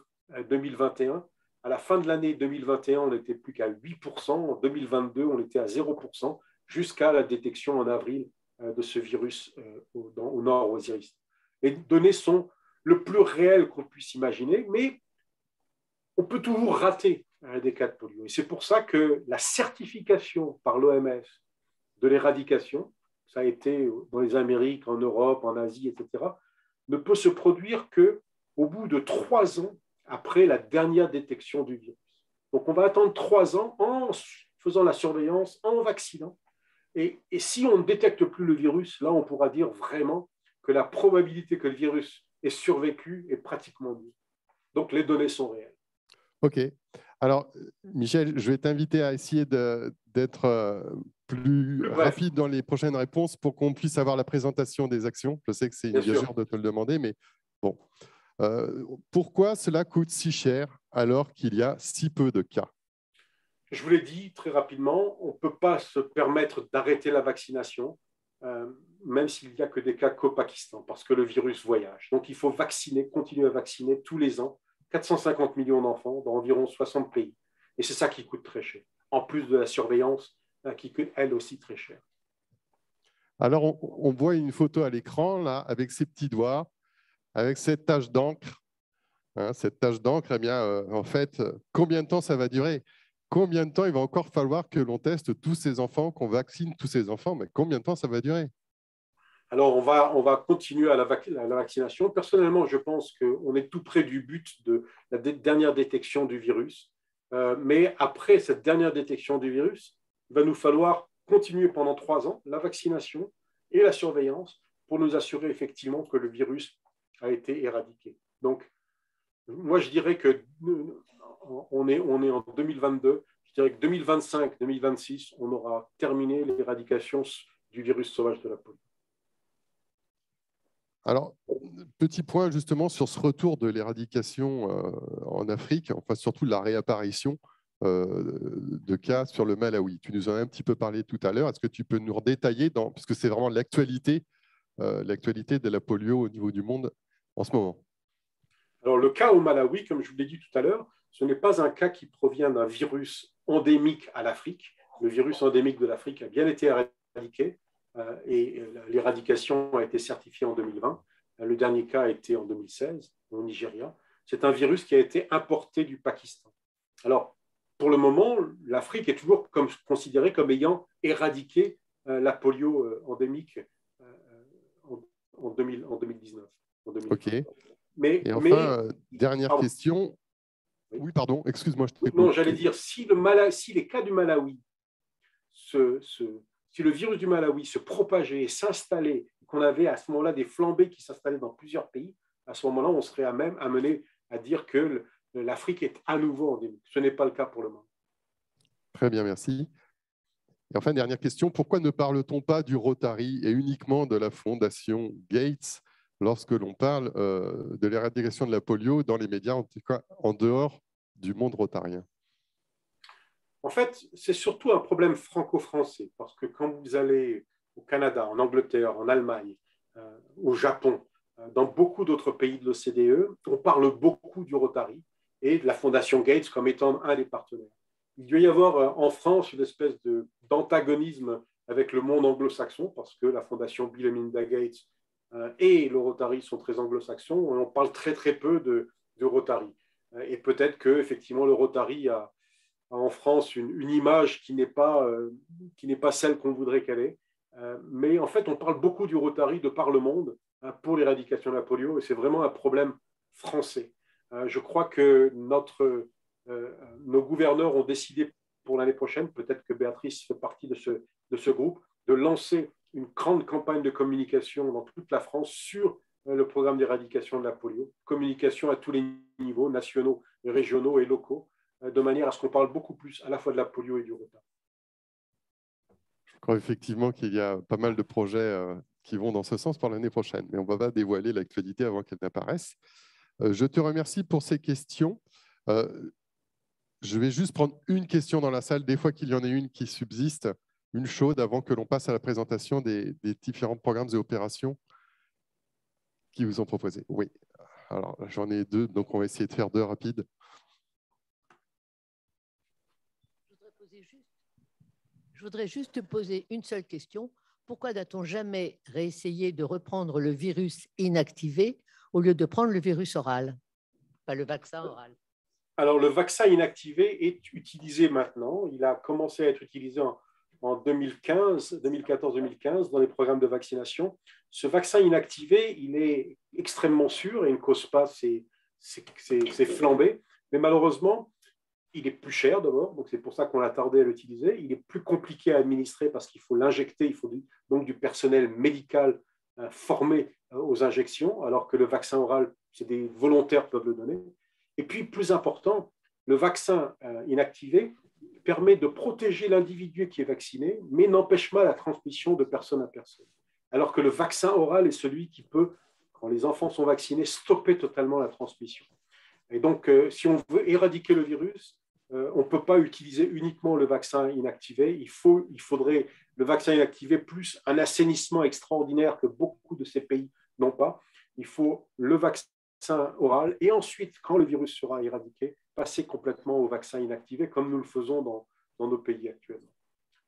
2021. À la fin de l'année 2021, on n'était plus qu'à 8%. En 2022, on était à 0%, jusqu'à la détection en avril de ce virus au nord Waziristan. Les données sont le plus réel qu'on puisse imaginer, mais on peut toujours rater des cas de polio. Et c'est pour ça que la certification par l'OMS de l'éradication, ça a été dans les Amériques, en Europe, en Asie, etc., ne peut se produire qu'au bout de 3 ans après la dernière détection du virus. Donc, on va attendre 3 ans en faisant la surveillance, en vaccinant. Et si on ne détecte plus le virus, là, on pourra dire vraiment que la probabilité que le virus ait survécu est pratiquement nulle. Donc, les données sont réelles. OK. Alors, Michel, je vais t'inviter à essayer d'être plus rapide dans les prochaines réponses pour qu'on puisse avoir la présentation des actions. Je sais que c'est une gageure de te le demander, mais bon. Pourquoi cela coûte si cher alors qu'il y a si peu de cas? Je vous l'ai dit très rapidement, on ne peut pas se permettre d'arrêter la vaccination, même s'il n'y a que des cas qu'au Pakistan, parce que le virus voyage. Donc, il faut vacciner, continuer à vacciner tous les ans, 450 millions d'enfants dans environ 60 pays. Et c'est ça qui coûte très cher, en plus de la surveillance qui coûte elle aussi très cher. Alors, on voit une photo à l'écran, là, avec ses petits doigts, avec cette tache d'encre. Hein, cette tache d'encre, eh bien, en fait, combien de temps ça va durer? Combien de temps il va encore falloir que l'on teste tous ces enfants, qu'on vaccine tous ces enfants? Mais combien de temps ça va durer? Alors, on va continuer à la vaccination. Personnellement, je pense qu'on est tout près du but de la dernière détection du virus. Mais après cette dernière détection du virus, il va nous falloir continuer pendant 3 ans la vaccination et la surveillance pour nous assurer effectivement que le virus a été éradiqué. Donc, moi, je dirais que on est en 2022. Je dirais que 2025, 2026, on aura terminé l'éradication du virus sauvage de la polio. Alors, petit point justement sur ce retour de l'éradication en Afrique, enfin surtout la réapparition de cas sur le Malawi. Tu nous en as un petit peu parlé tout à l'heure. Est-ce que tu peux nous redétailler, puisque c'est vraiment l'actualité de la polio au niveau du monde en ce moment? Alors, le cas au Malawi, comme je vous l'ai dit tout à l'heure, ce n'est pas un cas qui provient d'un virus endémique à l'Afrique. Le virus endémique de l'Afrique a bien été éradiqué et l'éradication a été certifiée en 2020. Le dernier cas a été en 2016 au Nigeria. C'est un virus qui a été importé du Pakistan. Alors, pour le moment, l'Afrique est toujours considérée comme ayant éradiqué la polio endémique en 2019. En 2020. OK. Et enfin, dernière question. Oui, pardon, excuse-moi, je t'ai coupé. Non, j'allais dire, si les cas du Malawi, si le virus du Malawi se propageait et s'installait, qu'on avait à ce moment-là des flambées qui s'installaient dans plusieurs pays, à ce moment-là, on serait amené à dire que l'Afrique est à nouveau endémique. Ce n'est pas le cas pour le moment. Très bien, merci. Et enfin, dernière question, pourquoi ne parle-t-on pas du Rotary et uniquement de la Fondation Gates lorsque l'on parle de l'éradication de la polio dans les médias, en tout cas en dehors du monde rotarien? En fait, c'est surtout un problème franco-français, parce que quand vous allez au Canada, en Angleterre, en Allemagne, au Japon, dans beaucoup d'autres pays de l'OCDE, on parle beaucoup du Rotary et de la Fondation Gates comme étant un des partenaires. Il doit y avoir en France une espèce d'antagonisme avec le monde anglo-saxon, parce que la Fondation Bill et Melinda Gates et le Rotary sont très anglo-saxons, et on parle très très peu de Rotary. Et peut-être qu'effectivement le Rotary a en France une image qui n'est pas celle qu'on voudrait qu'elle ait. Mais en fait, on parle beaucoup du Rotary de par le monde pour l'éradication de la polio, et c'est vraiment un problème français. Je crois que nos gouverneurs ont décidé pour l'année prochaine, peut-être que Béatrice fait partie de ce groupe, de lancer une grande campagne de communication dans toute la France sur le programme d'éradication de la polio, communication à tous les niveaux, nationaux, régionaux et locaux, de manière à ce qu'on parle beaucoup plus à la fois de la polio et du Rotary. Je crois effectivement qu'il y a pas mal de projets qui vont dans ce sens pour l'année prochaine, mais on ne va pas dévoiler l'actualité avant qu'elle n'apparaisse. Je te remercie pour ces questions. Je vais juste prendre une question dans la salle, des fois qu'il y en ait une qui subsiste, une chaude, avant que l'on passe à la présentation des différents programmes et opérations qui vous ont proposés. Oui, alors j'en ai 2, donc on va essayer de faire 2 rapides. Je voudrais juste te poser une seule question. Pourquoi n'a-t-on jamais réessayé de reprendre le virus inactivé au lieu de prendre le virus oral, pas le vaccin oral? Alors, le vaccin inactivé est utilisé maintenant. Il a commencé à être utilisé en 2014-2015 dans les programmes de vaccination. Ce vaccin inactivé, il est extrêmement sûr et il ne cause pas ces flambées. Mais malheureusement, il est plus cher d'abord, donc c'est pour ça qu'on a tardé à l'utiliser. Il est plus compliqué à administrer parce qu'il faut l'injecter, il faut donc du personnel médical formé aux injections, alors que le vaccin oral, c'est des volontaires peuvent le donner. Et puis, plus important, le vaccin inactivé permet de protéger l'individu qui est vacciné, mais n'empêche pas la transmission de personne à personne. Alors que le vaccin oral est celui qui peut, quand les enfants sont vaccinés, stopper totalement la transmission. Et donc, si on veut éradiquer le virus, on ne peut pas utiliser uniquement le vaccin inactivé. Il faudrait le vaccin inactivé plus un assainissement extraordinaire que beaucoup de ces pays n'ont pas. Il faut le vaccin oral et ensuite, quand le virus sera éradiqué, passer complètement au vaccin inactivé comme nous le faisons dans nos pays actuellement.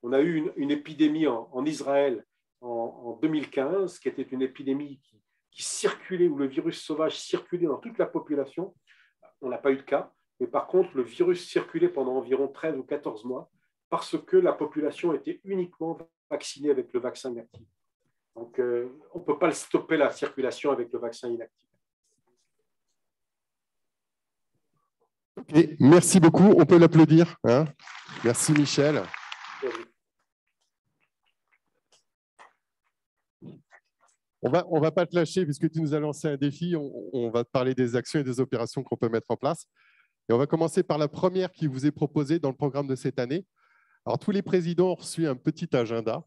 On a eu une épidémie en Israël en 2015, qui était une épidémie qui circulait, où le virus sauvage circulait dans toute la population. On n'a pas eu de cas, mais par contre, le virus circulait pendant environ 13 ou 14 mois parce que la population était uniquement vaccinée avec le vaccin inactif. Donc, on ne peut pas stopper la circulation avec le vaccin inactif. Okay, merci beaucoup. On peut l'applaudir. Hein? Merci, Michel. On va pas te lâcher puisque tu nous as lancé un défi. On va te parler des actions et des opérations qu'on peut mettre en place. Et on va commencer par la première qui vous est proposée dans le programme de cette année. Alors, tous les présidents ont reçu un petit agenda.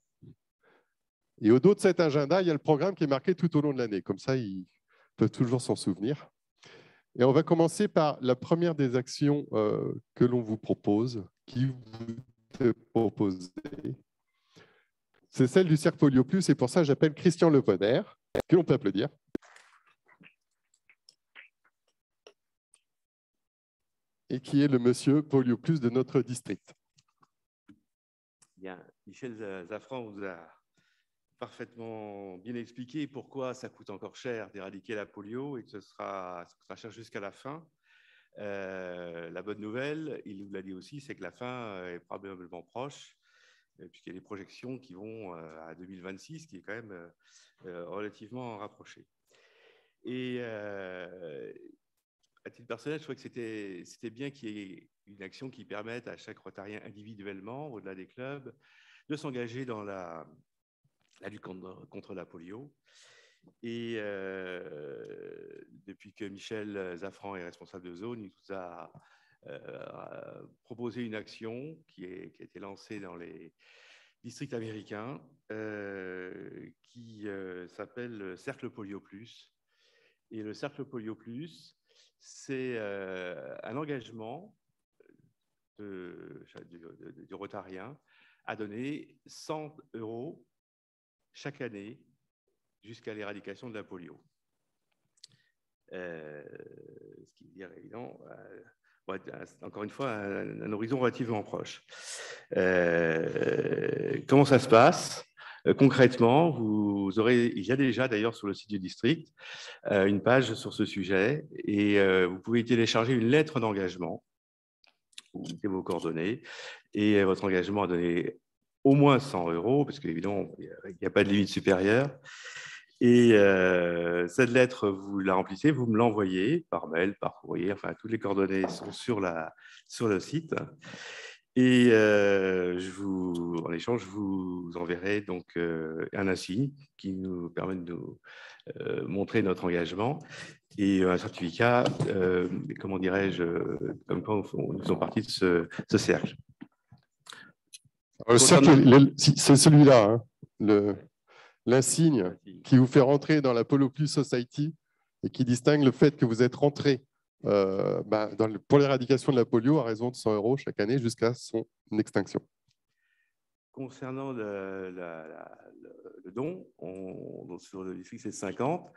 Et au dos de cet agenda, il y a le programme qui est marqué tout au long de l'année. Comme ça, ils peuvent toujours s'en souvenir. Et on va commencer par la première des actions que l'on vous propose, qui vous est proposée. C'est celle du Cercle Polio Plus, et pour ça, j'appelle Christian Lepoder, que l'on peut applaudir. Et qui est le monsieur Polio Plus de notre district. Bien, Michel Zafran vous a parfaitement bien expliqué pourquoi ça coûte encore cher d'éradiquer la polio et que ça sera cher jusqu'à la fin. La bonne nouvelle, il vous l'a dit aussi, c'est que la fin est probablement proche, puisqu'il y a des projections qui vont à 2026, qui est quand même relativement rapproché. Et à titre personnel, je trouvais que c'était bien qu'il y ait une action qui permette à chaque Rotarien individuellement, au-delà des clubs, de s'engager dans la lutte contre la polio. Et depuis que Michel Zafran est responsable de zone, il nous a proposé une action qui a été lancée dans les districts américains qui s'appelle Cercle Polio Plus. Et le Cercle Polio Plus, c'est un engagement du Rotarien à donner 100 € chaque année jusqu'à l'éradication de la polio. Ce qui veut dire, évidemment, encore une fois, un horizon relativement proche. Comment ça se passe ? Concrètement, il y a déjà d'ailleurs sur le site du district une page sur ce sujet et vous pouvez télécharger une lettre d'engagement. Vous mettez vos coordonnées et votre engagement à donner au moins 100 €, parce qu'évidemment, il n'y a pas de limite supérieure. Et cette lettre, vous la remplissez, vous me l'envoyez par mail, par courrier, enfin, toutes les coordonnées sont sur le site. Et en échange, je vous enverrai donc un insigne qui nous permet de nous montrer notre engagement et un certificat, comment dirais-je, comme quoi nous sommes partis de ce cercle. Le cercle, c'est celui-là, hein, l'insigne qui vous fait rentrer dans la Polio Plus Society et qui distingue le fait que vous êtes rentré pour l'éradication de la polio à raison de 100 € chaque année jusqu'à son extinction. Concernant le don, sur le district c'est 50,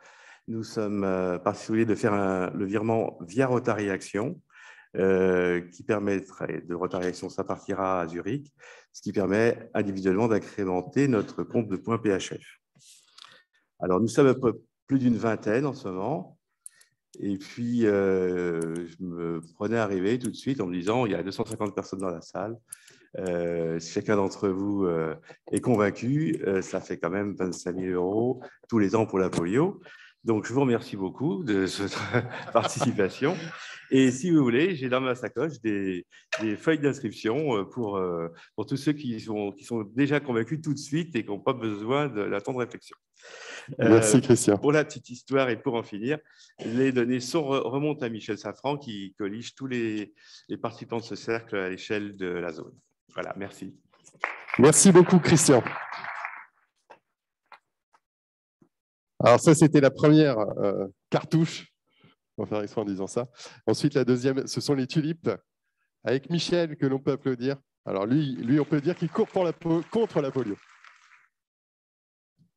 nous sommes particuliers de faire le virement via Rotary Action qui permettrait de Rotary Action, ça partira à Zurich, ce qui permet individuellement d'incrémenter notre compte de points PHF. Alors, nous sommes à peu plus d'une vingtaine en ce moment. Et puis, je me prenais à rêver tout de suite en me disant, il y a 250 personnes dans la salle. Si chacun d'entre vous est convaincu, ça fait quand même 25 000 € tous les ans pour la polio. Donc, je vous remercie beaucoup de votre participation. Et si vous voulez, j'ai dans ma sacoche des feuilles d'inscription pour tous ceux qui sont déjà convaincus tout de suite et qui n'ont pas besoin de la temps de réflexion. Merci, Christian. Pour la petite histoire et pour en finir, les données remontent à Michel Safran qui collige tous les participants de ce cercle à l'échelle de la zone. Voilà, merci. Merci beaucoup, Christian. Alors ça, c'était la première cartouche. On va faire exprès en disant ça. Ensuite, la deuxième, ce sont les tulipes avec Michel, que l'on peut applaudir. Alors lui, on peut dire qu'il court contre la polio.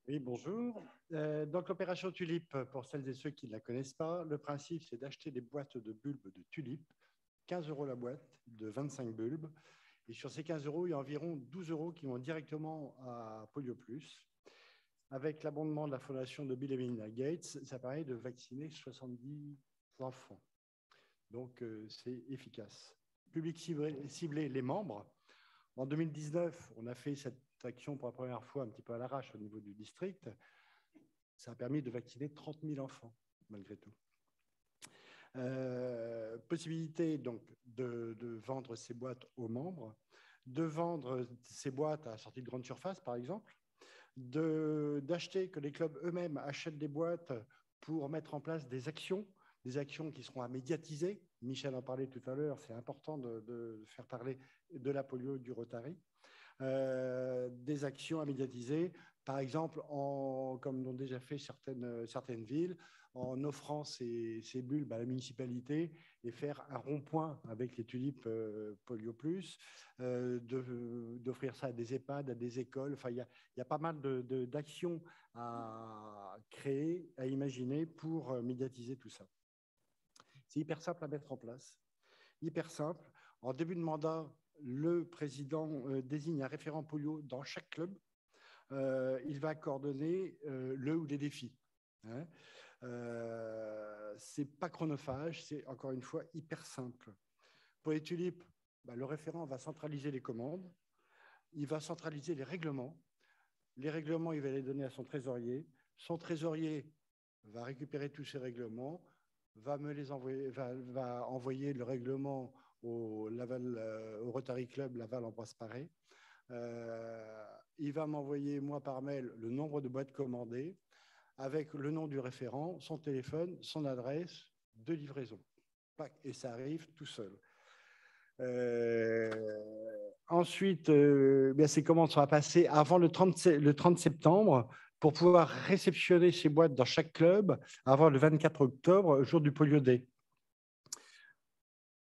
Oui, bonjour. Donc, l'opération Tulipe, pour celles et ceux qui ne la connaissent pas, le principe, c'est d'acheter des boîtes de bulbes de tulipes, 15 € la boîte, de 25 bulbes. Et sur ces 15 €, il y a environ 12 € qui vont directement à Polio Plus. Avec l'abondement de la fondation de Bill et Melinda Gates, ça permet de vacciner 70 enfants. Donc, c'est efficace. Public ciblé, les membres. En 2019, on a fait cette action pour la première fois un petit peu à l'arrache au niveau du district. Ça a permis de vacciner 30 000 enfants, malgré tout. Possibilité donc de vendre ces boîtes aux membres, de vendre ces boîtes à la sortie de grande surface, par exemple, d'acheter, que les clubs eux-mêmes achètent des boîtes pour mettre en place des actions qui seront à médiatiser. Michel en parlait tout à l'heure, c'est important de faire parler de la polio, du Rotary. Des actions à médiatiser, par exemple, comme l'ont déjà fait certaines villes, en offrant ces bulbes à la municipalité et faire un rond-point avec les tulipes Polio Plus, d'offrir ça à des EHPAD, à des écoles. Enfin, il y a pas mal d'actions à créer, à imaginer pour médiatiser tout ça. C'est hyper simple à mettre en place, hyper simple. En début de mandat, le président désigne un référent polio dans chaque club. Il va coordonner le ou les défis. Hein. C'est pas chronophage, c'est encore une fois hyper simple. Pour les tulipes, le référent va centraliser les commandes, il va centraliser les règlements. Les règlements, il va les donner à son trésorier. Son trésorier va récupérer tous ces règlements, va envoyer le règlement au Rotary Club Laval-Ambroise-Paré. Il va m'envoyer, moi, par mail, le nombre de boîtes commandées avec le nom du référent, son téléphone, son adresse de livraison. Et ça arrive tout seul. Ensuite, ces commandes seront passées avant le 30 septembre pour pouvoir réceptionner ces boîtes dans chaque club avant le 24 octobre, jour du Polio Day.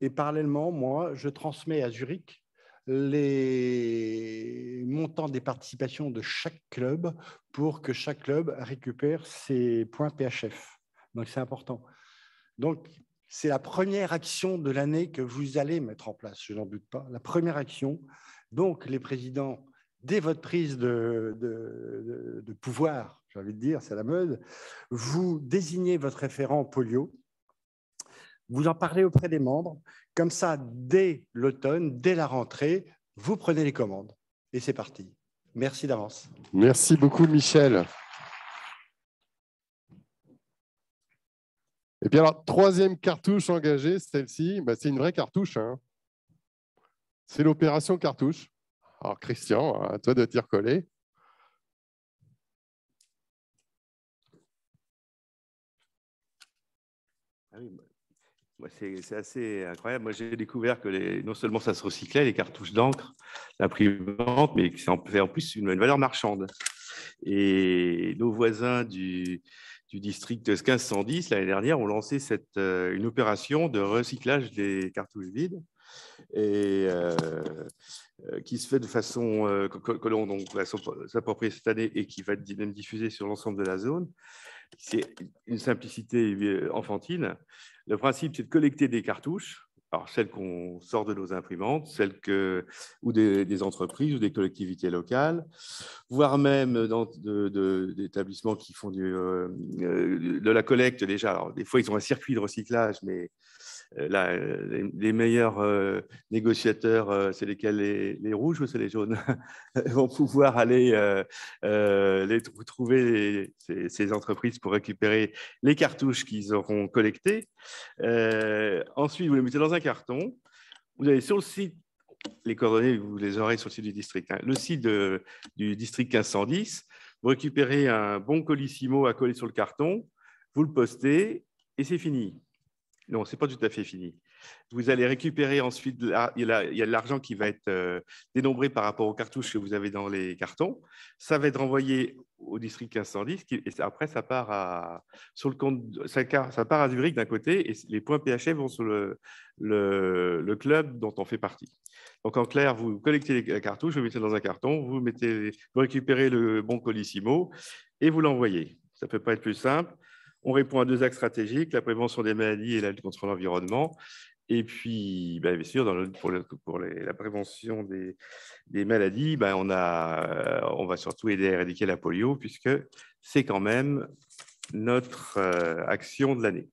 Et parallèlement, moi, je transmets à Zurich les montants des participations de chaque club pour que chaque club récupère ses points PHF. Donc, c'est important. Donc, c'est la première action de l'année que vous allez mettre en place, je n'en doute pas. La première action. Donc, les présidents, dès votre prise de pouvoir, j'ai envie de dire, c'est la mode, vous désignez votre référent polio. Vous en parlez auprès des membres. Comme ça, dès l'automne, dès la rentrée, vous prenez les commandes. Et c'est parti. Merci d'avance. Merci beaucoup, Michel. Et puis alors, troisième cartouche engagée, celle-ci, c'est une vraie cartouche. Hein. C'est l'opération cartouche. Alors, Christian, à toi de t'y recoller. Ah oui, c'est assez incroyable. Moi, j'ai découvert que non seulement ça se recyclait, les cartouches d'encre, l'imprimante, mais que ça fait en plus une valeur marchande. Et nos voisins du district 1510, l'année dernière, ont lancé une opération de recyclage des cartouches vides et qui se fait de façon que l'on va s'approprier cette année et qui va être même diffusée sur l'ensemble de la zone. C'est une simplicité enfantine. Le principe, c'est de collecter des cartouches, alors celles qu'on sort de nos imprimantes, ou des entreprises ou des collectivités locales, voire même d'établissements qui font de la collecte déjà. Alors, des fois, ils ont un circuit de recyclage, mais les meilleurs négociateurs, c'est lesquels, les rouges ou c'est les jaunes, vont pouvoir aller trouver ces entreprises pour récupérer les cartouches qu'ils auront collectées. Ensuite, vous les mettez dans un carton. Vous allez sur le site, les coordonnées, vous les aurez sur le site du district, hein, le site du district 1510. Vous récupérez un bon colissimo à coller sur le carton, vous le postez et c'est fini. Non, ce n'est pas tout à fait fini. Vous allez récupérer ensuite, il y a de l'argent qui va être dénombré par rapport aux cartouches que vous avez dans les cartons. Ça va être renvoyé au district 1510 et après, ça part sur le compte, ça part à Zurich d'un côté et les points PHF vont sur le club dont on fait partie. Donc, en clair, vous collectez les cartouches, vous les mettez dans un carton, vous récupérez le bon colissimo et vous l'envoyez. Ça ne peut pas être plus simple. On répond à 2 axes stratégiques, la prévention des maladies et la lutte contre l'environnement. Et puis, bien sûr, pour la prévention des maladies, on va surtout aider à éradiquer la polio, puisque c'est quand même notre action de l'année.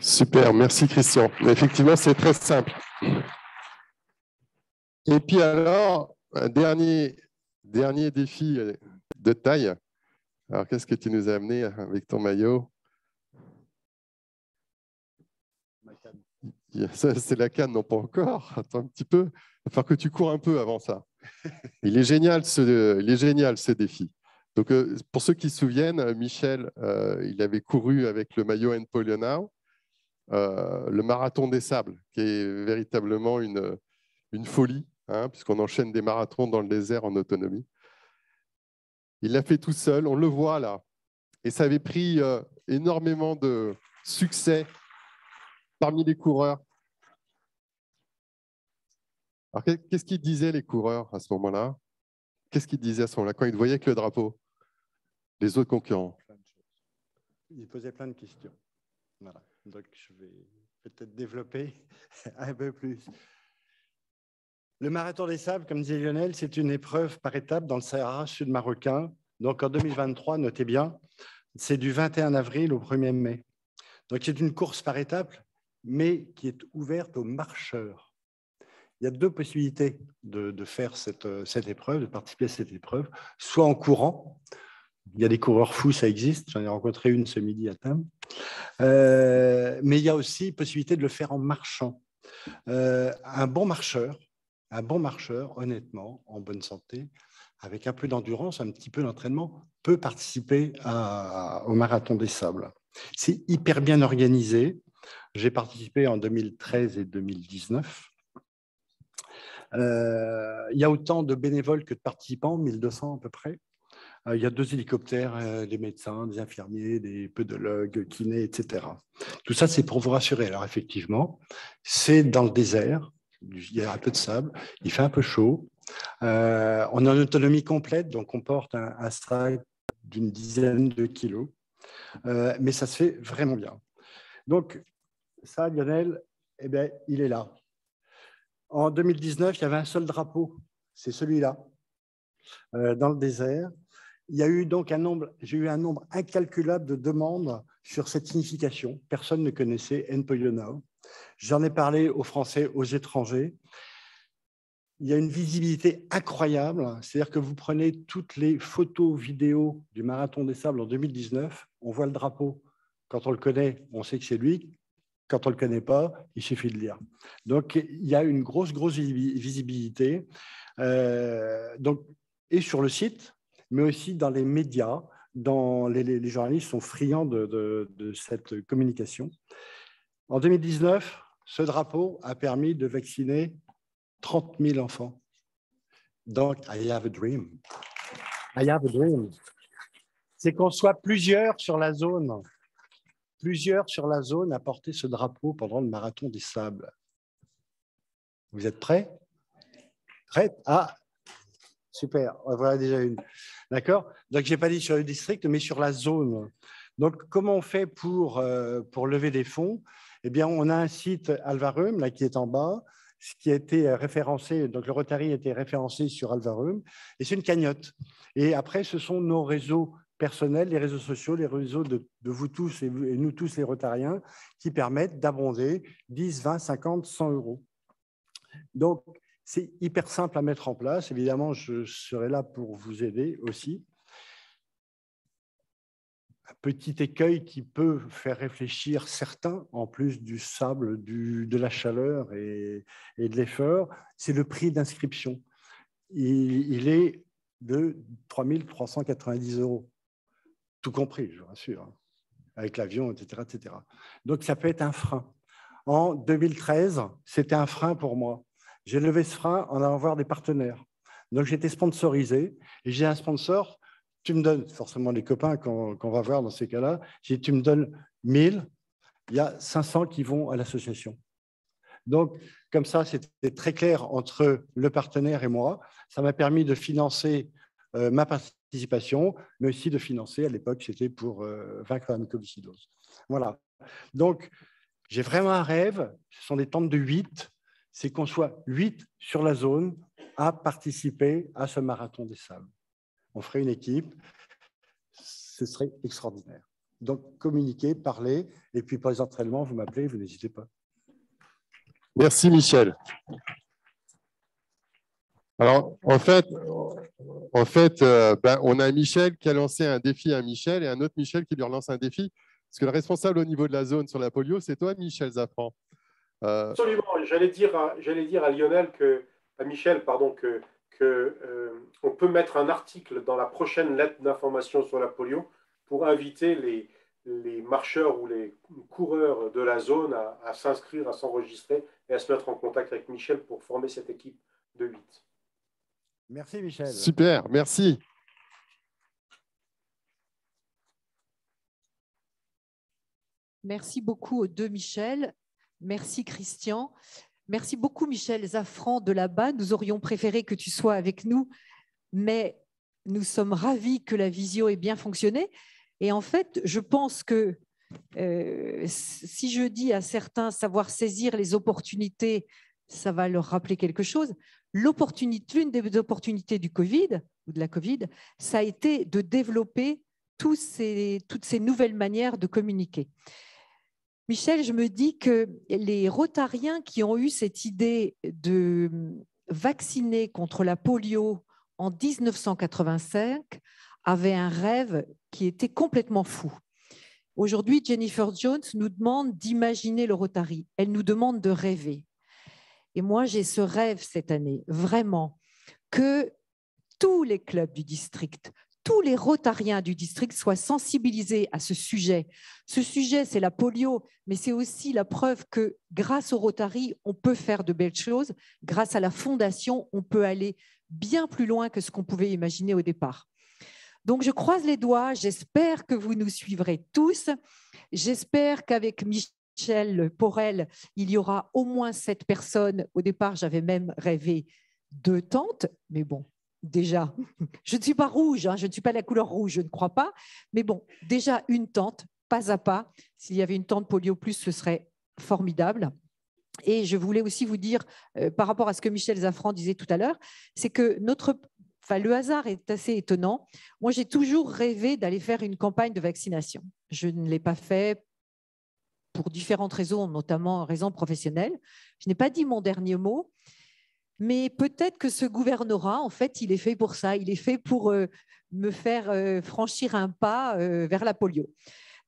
Super, merci Christian. Effectivement, c'est très simple. Et puis alors, un dernier défi de taille. Alors, qu'est-ce que tu nous as amené avec ton maillot? Ça, c'est la canne, non pas encore. Attends un petit peu. Il va falloir que tu cours un peu avant ça. Il est génial ce défi. Donc, pour ceux qui se souviennent, Michel, il avait couru avec le maillot Emporio Now, le marathon des sables, qui est véritablement une folie, hein, puisqu'on enchaîne des marathons dans le désert en autonomie. Il l'a fait tout seul, on le voit là. Et ça avait pris énormément de succès parmi les coureurs. Alors, qu'est-ce qu'ils disaient les coureurs à ce moment-là? Qu'est-ce qu'ils disaient à ce moment-là quand ils voyaient que le drapeau? Les autres concurrents. Ils posaient plein de questions. Voilà. Donc, je vais peut-être développer un peu plus. Le marathon des sables, comme disait Lionel, c'est une épreuve par étapes dans le Sahara sud-marocain. Donc, en 2023, notez bien, c'est du 21 avril au 1er mai. Donc, c'est une course par étapes, mais qui est ouverte aux marcheurs. Il y a 2 possibilités de faire cette épreuve, de participer à cette épreuve, soit en courant. Il y a des coureurs fous, ça existe. J'en ai rencontré une ce midi à Thame. Mais il y a aussi possibilité de le faire en marchant. Un bon marcheur, honnêtement, en bonne santé, avec un peu d'endurance, un petit peu d'entraînement, peut participer au marathon des sables. C'est hyper bien organisé. J'ai participé en 2013 et 2019. Il y a autant de bénévoles que de participants, 1200 à peu près. Il y a 2 hélicoptères, des médecins, des infirmiers, des podologues, kinés, etc. Tout ça, c'est pour vous rassurer. Alors, effectivement, c'est dans le désert. Il y a un peu de sable. Il fait un peu chaud. On est en autonomie complète, donc on porte un sac d'une dizaine de kilos. Mais ça se fait vraiment bien. Donc, ça, Lionel, eh bien, il est là. En 2019, il y avait un seul drapeau. C'est celui-là, dans le désert. Il y a eu donc j'ai eu un nombre incalculable de demandes sur cette signification. Personne ne connaissait Emporio Now. J'en ai parlé aux Français, aux étrangers. Il y a une visibilité incroyable. C'est-à-dire que vous prenez toutes les photos, vidéos du Marathon des Sables en 2019, on voit le drapeau. Quand on le connaît, on sait que c'est lui. Quand on ne le connaît pas, il suffit de lire. Donc, il y a une grosse visibilité. Et sur le site, mais aussi dans les médias, les journalistes sont friands de cette communication. En 2019, ce drapeau a permis de vacciner 30 000 enfants. Donc, I have a dream. I have a dream. C'est qu'on soit plusieurs sur la zone à porter ce drapeau pendant le marathon des sables. Vous êtes prêts? Prêts? Ah, super, voilà déjà une. D'accord? Donc, je n'ai pas dit sur le district, mais sur la zone. Donc, comment on fait pour lever des fonds? Eh bien, on a un site Alvarum, là, qui est en bas, ce qui a été référencé. Donc, le Rotary a été référencé sur Alvarum, et c'est une cagnotte. Et après, ce sont nos réseaux personnels, les réseaux sociaux, les réseaux de vous tous et nous tous les Rotariens, qui permettent d'abonder 10, 20, 50, 100 euros. Donc, c'est hyper simple à mettre en place. Évidemment, je serai là pour vous aider aussi. Un petit écueil qui peut faire réfléchir certains, en plus du sable, de la chaleur et de l'effort, c'est le prix d'inscription. Il est de 3 390 €, tout compris, je vous rassure, avec l'avion, etc., etc. Donc, ça peut être un frein. En 2013, c'était un frein pour moi. J'ai levé ce frein en allant voir des partenaires. Donc, j'étais sponsorisé et j'ai un sponsor. Tu me donnes, forcément les copains qu'on va voir dans ces cas-là, j'ai dit, tu me donnes 1000, il y a 500 qui vont à l'association. Donc, comme ça, c'était très clair entre le partenaire et moi. Ça m'a permis de financer ma participation, mais aussi de financer, à l'époque, c'était pour vaincre la mucoviscidose. Voilà. Donc, j'ai vraiment un rêve, ce sont des tentes de 8, c'est qu'on soit 8 sur la zone à participer à ce marathon des sables. On ferait une équipe, ce serait extraordinaire. Donc, communiquez, parlez, et puis pour les entraînements, vous m'appelez, vous n'hésitez pas. Merci Michel. Alors, en fait, on a Michel qui a lancé un défi à Michel et un autre Michel qui lui relance un défi. Parce que le responsable au niveau de la zone sur la polio, c'est toi, Michel Zafran. Absolument. J'allais dire à Lionel à Michel, pardon, on peut mettre un article dans la prochaine lettre d'information sur la polio pour inviter les marcheurs ou les coureurs de la zone à s'inscrire, à s'enregistrer et à se mettre en contact avec Michel pour former cette équipe de 8. Merci Michel. Super, merci. Merci beaucoup aux deux Michel. Merci Christian. Merci beaucoup Michel Zafran de là-bas. Nous aurions préféré que tu sois avec nous, mais nous sommes ravis que la visio ait bien fonctionné. Et en fait, je pense que si je dis à certains savoir saisir les opportunités, ça va leur rappeler quelque chose. L'une des opportunités du Covid ou de la Covid, ça a été de développer toutes ces nouvelles manières de communiquer. Michel, je me dis que les Rotariens qui ont eu cette idée de vacciner contre la polio en 1985 avaient un rêve qui était complètement fou. Aujourd'hui, Jennifer Jones nous demande d'imaginer le Rotary. Elle nous demande de rêver. Et moi, j'ai ce rêve cette année, vraiment, que tous les clubs du district, tous les Rotariens du district soient sensibilisés à ce sujet. Ce sujet, c'est la polio, mais c'est aussi la preuve que grâce au Rotary, on peut faire de belles choses. Grâce à la fondation, on peut aller bien plus loin que ce qu'on pouvait imaginer au départ. Donc, je croise les doigts. J'espère que vous nous suivrez tous. J'espère qu'avec Michel Porel, il y aura au moins 7 personnes. Au départ, j'avais même rêvé 2 tentes, mais bon. Déjà, je ne suis pas rouge, je ne suis pas la couleur rouge, je ne crois pas. Mais bon, déjà une tente, pas à pas. S'il y avait une tente Polio Plus, ce serait formidable. Et je voulais aussi vous dire, par rapport à ce que Michel Zafran disait tout à l'heure, c'est que le hasard est assez étonnant. Moi, j'ai toujours rêvé d'aller faire une campagne de vaccination. Je ne l'ai pas fait pour différentes raisons, notamment raisons professionnelles. Je n'ai pas dit mon dernier mot. Mais peut-être que ce gouvernorat, en fait, il est fait pour ça. Il est fait pour me faire franchir un pas vers la polio.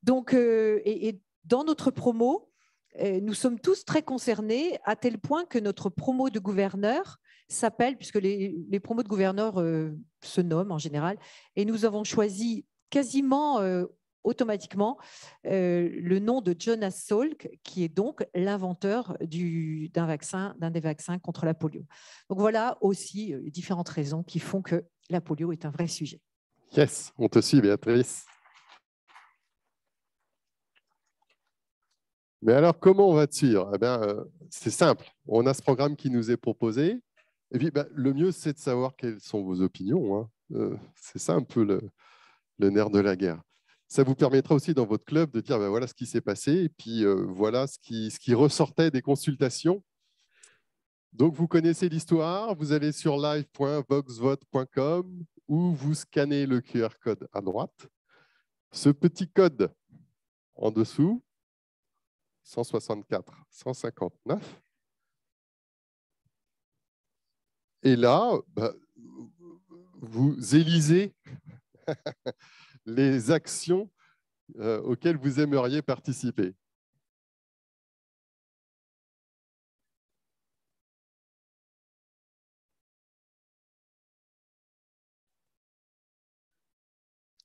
Donc, et dans notre promo, nous sommes tous très concernés à tel point que notre promo de gouverneur s'appelle, puisque les promos de gouverneur se nomment en général, et nous avons choisi quasiment automatiquement le nom de Jonas Salk, qui est donc l'inventeur d'un des vaccins contre la polio. Donc voilà aussi différentes raisons qui font que la polio est un vrai sujet. Yes, on te suit, Béatrice. Mais alors, comment on va te suivre? Eh bien, c'est simple. On a ce programme qui nous est proposé. Et puis, le mieux, c'est de savoir quelles sont vos opinions. C'est ça un peu le nerf de la guerre. Ça vous permettra aussi dans votre club de dire voilà ce qui s'est passé et puis voilà ce qui ressortait des consultations. Donc, vous connaissez l'histoire, vous allez sur live.voxvote.com ou vous scannez le QR code à droite Ce petit code en dessous, 164, 159. Et là, vous élisez les actions auxquelles vous aimeriez participer.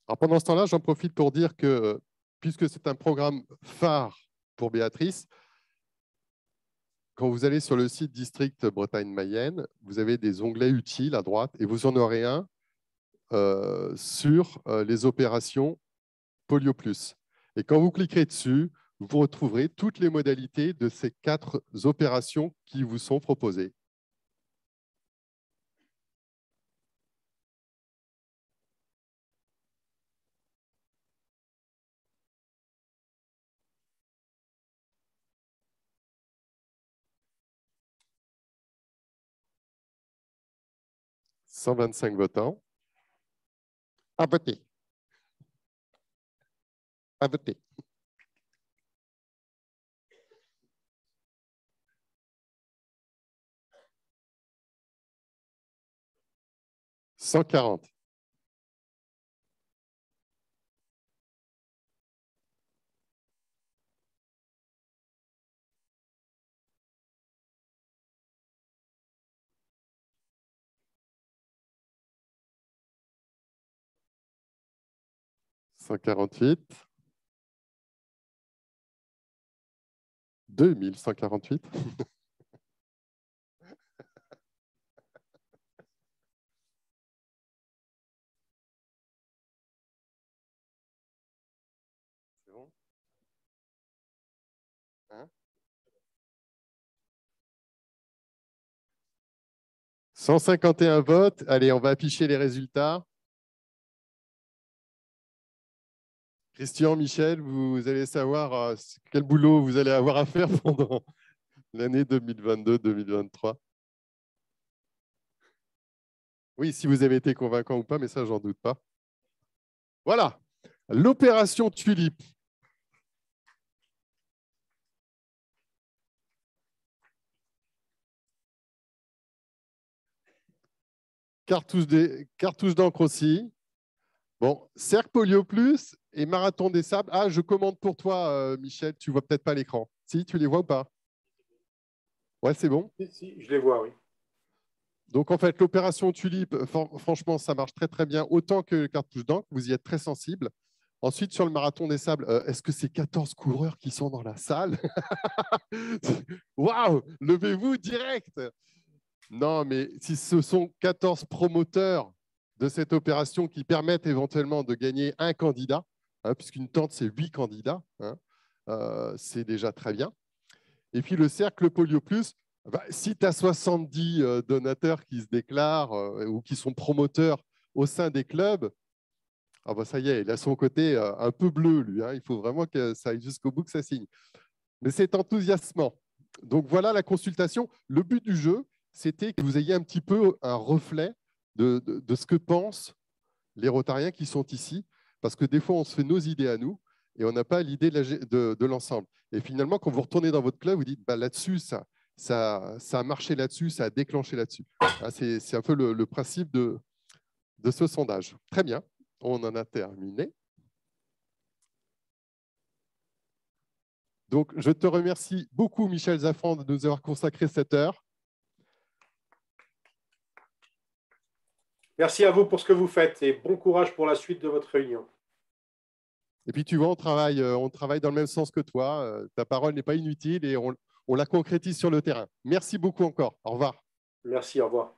Alors pendant ce temps-là, j'en profite pour dire que, puisque c'est un programme phare pour Béatrice, quand vous allez sur le site District Bretagne-Mayenne, vous avez des onglets utiles à droite et vous en aurez un sur les opérations Polio Plus. Et quand vous cliquerez dessus, vous retrouverez toutes les modalités de ces 4 opérations qui vous sont proposées. « 125 votants. À voter. À voter. » 140. « 148. 2148. C'est bon? Hein? 151 votes. Allez, on va afficher les résultats. Christian, Michel, vous allez savoir quel boulot vous allez avoir à faire pendant l'année 2022-2023. Oui, si vous avez été convaincant ou pas, mais ça, j'en doute pas. Voilà, l'opération Tulipe. Cartouche d'encre aussi. Bon, Cercle Polio Plus et Marathon des Sables. Ah, je commande pour toi, Michel. Tu vois peut-être pas l'écran. Si, tu les vois ou pas? Ouais, c'est bon? Si, je les vois, oui. Donc, en fait, l'opération Tulipe, franchement, ça marche très, très bien, autant que le cartouche d'encre. Vous y êtes très sensible. Ensuite, sur le Marathon des Sables, est-ce que c'est 14 coureurs qui sont dans la salle? Waouh! Levez-vous direct! Non, mais si ce sont 14 promoteurs de cette opération qui permettent éventuellement de gagner un candidat, hein, puisqu'une tente, c'est 8 candidats, hein, c'est déjà très bien. Et puis le Cercle Polio Plus, si tu as 70 donateurs qui se déclarent ou qui sont promoteurs au sein des clubs, ah bah ça y est, il a son côté un peu bleu, lui. Hein, il faut vraiment que ça aille jusqu'au bout, que ça signe. Mais c'est enthousiasmant. Donc voilà la consultation. Le but du jeu, c'était que vous ayez un petit peu un reflet de ce que pensent les Rotariens qui sont ici, parce que des fois, on se fait nos idées à nous et on n'a pas l'idée de l'ensemble. Et finalement, quand vous retournez dans votre club, vous dites bah, là-dessus, ça a marché là-dessus, ça a déclenché là-dessus. C'est un peu le principe de ce sondage. Très bien, on en a terminé. Donc, je te remercie beaucoup, Michel Zafran, de nous avoir consacré cette heure. Merci à vous pour ce que vous faites et bon courage pour la suite de votre réunion. Et puis, tu vois, on travaille dans le même sens que toi. Ta parole n'est pas inutile et on la concrétise sur le terrain. Merci beaucoup encore. Au revoir. Merci, au revoir.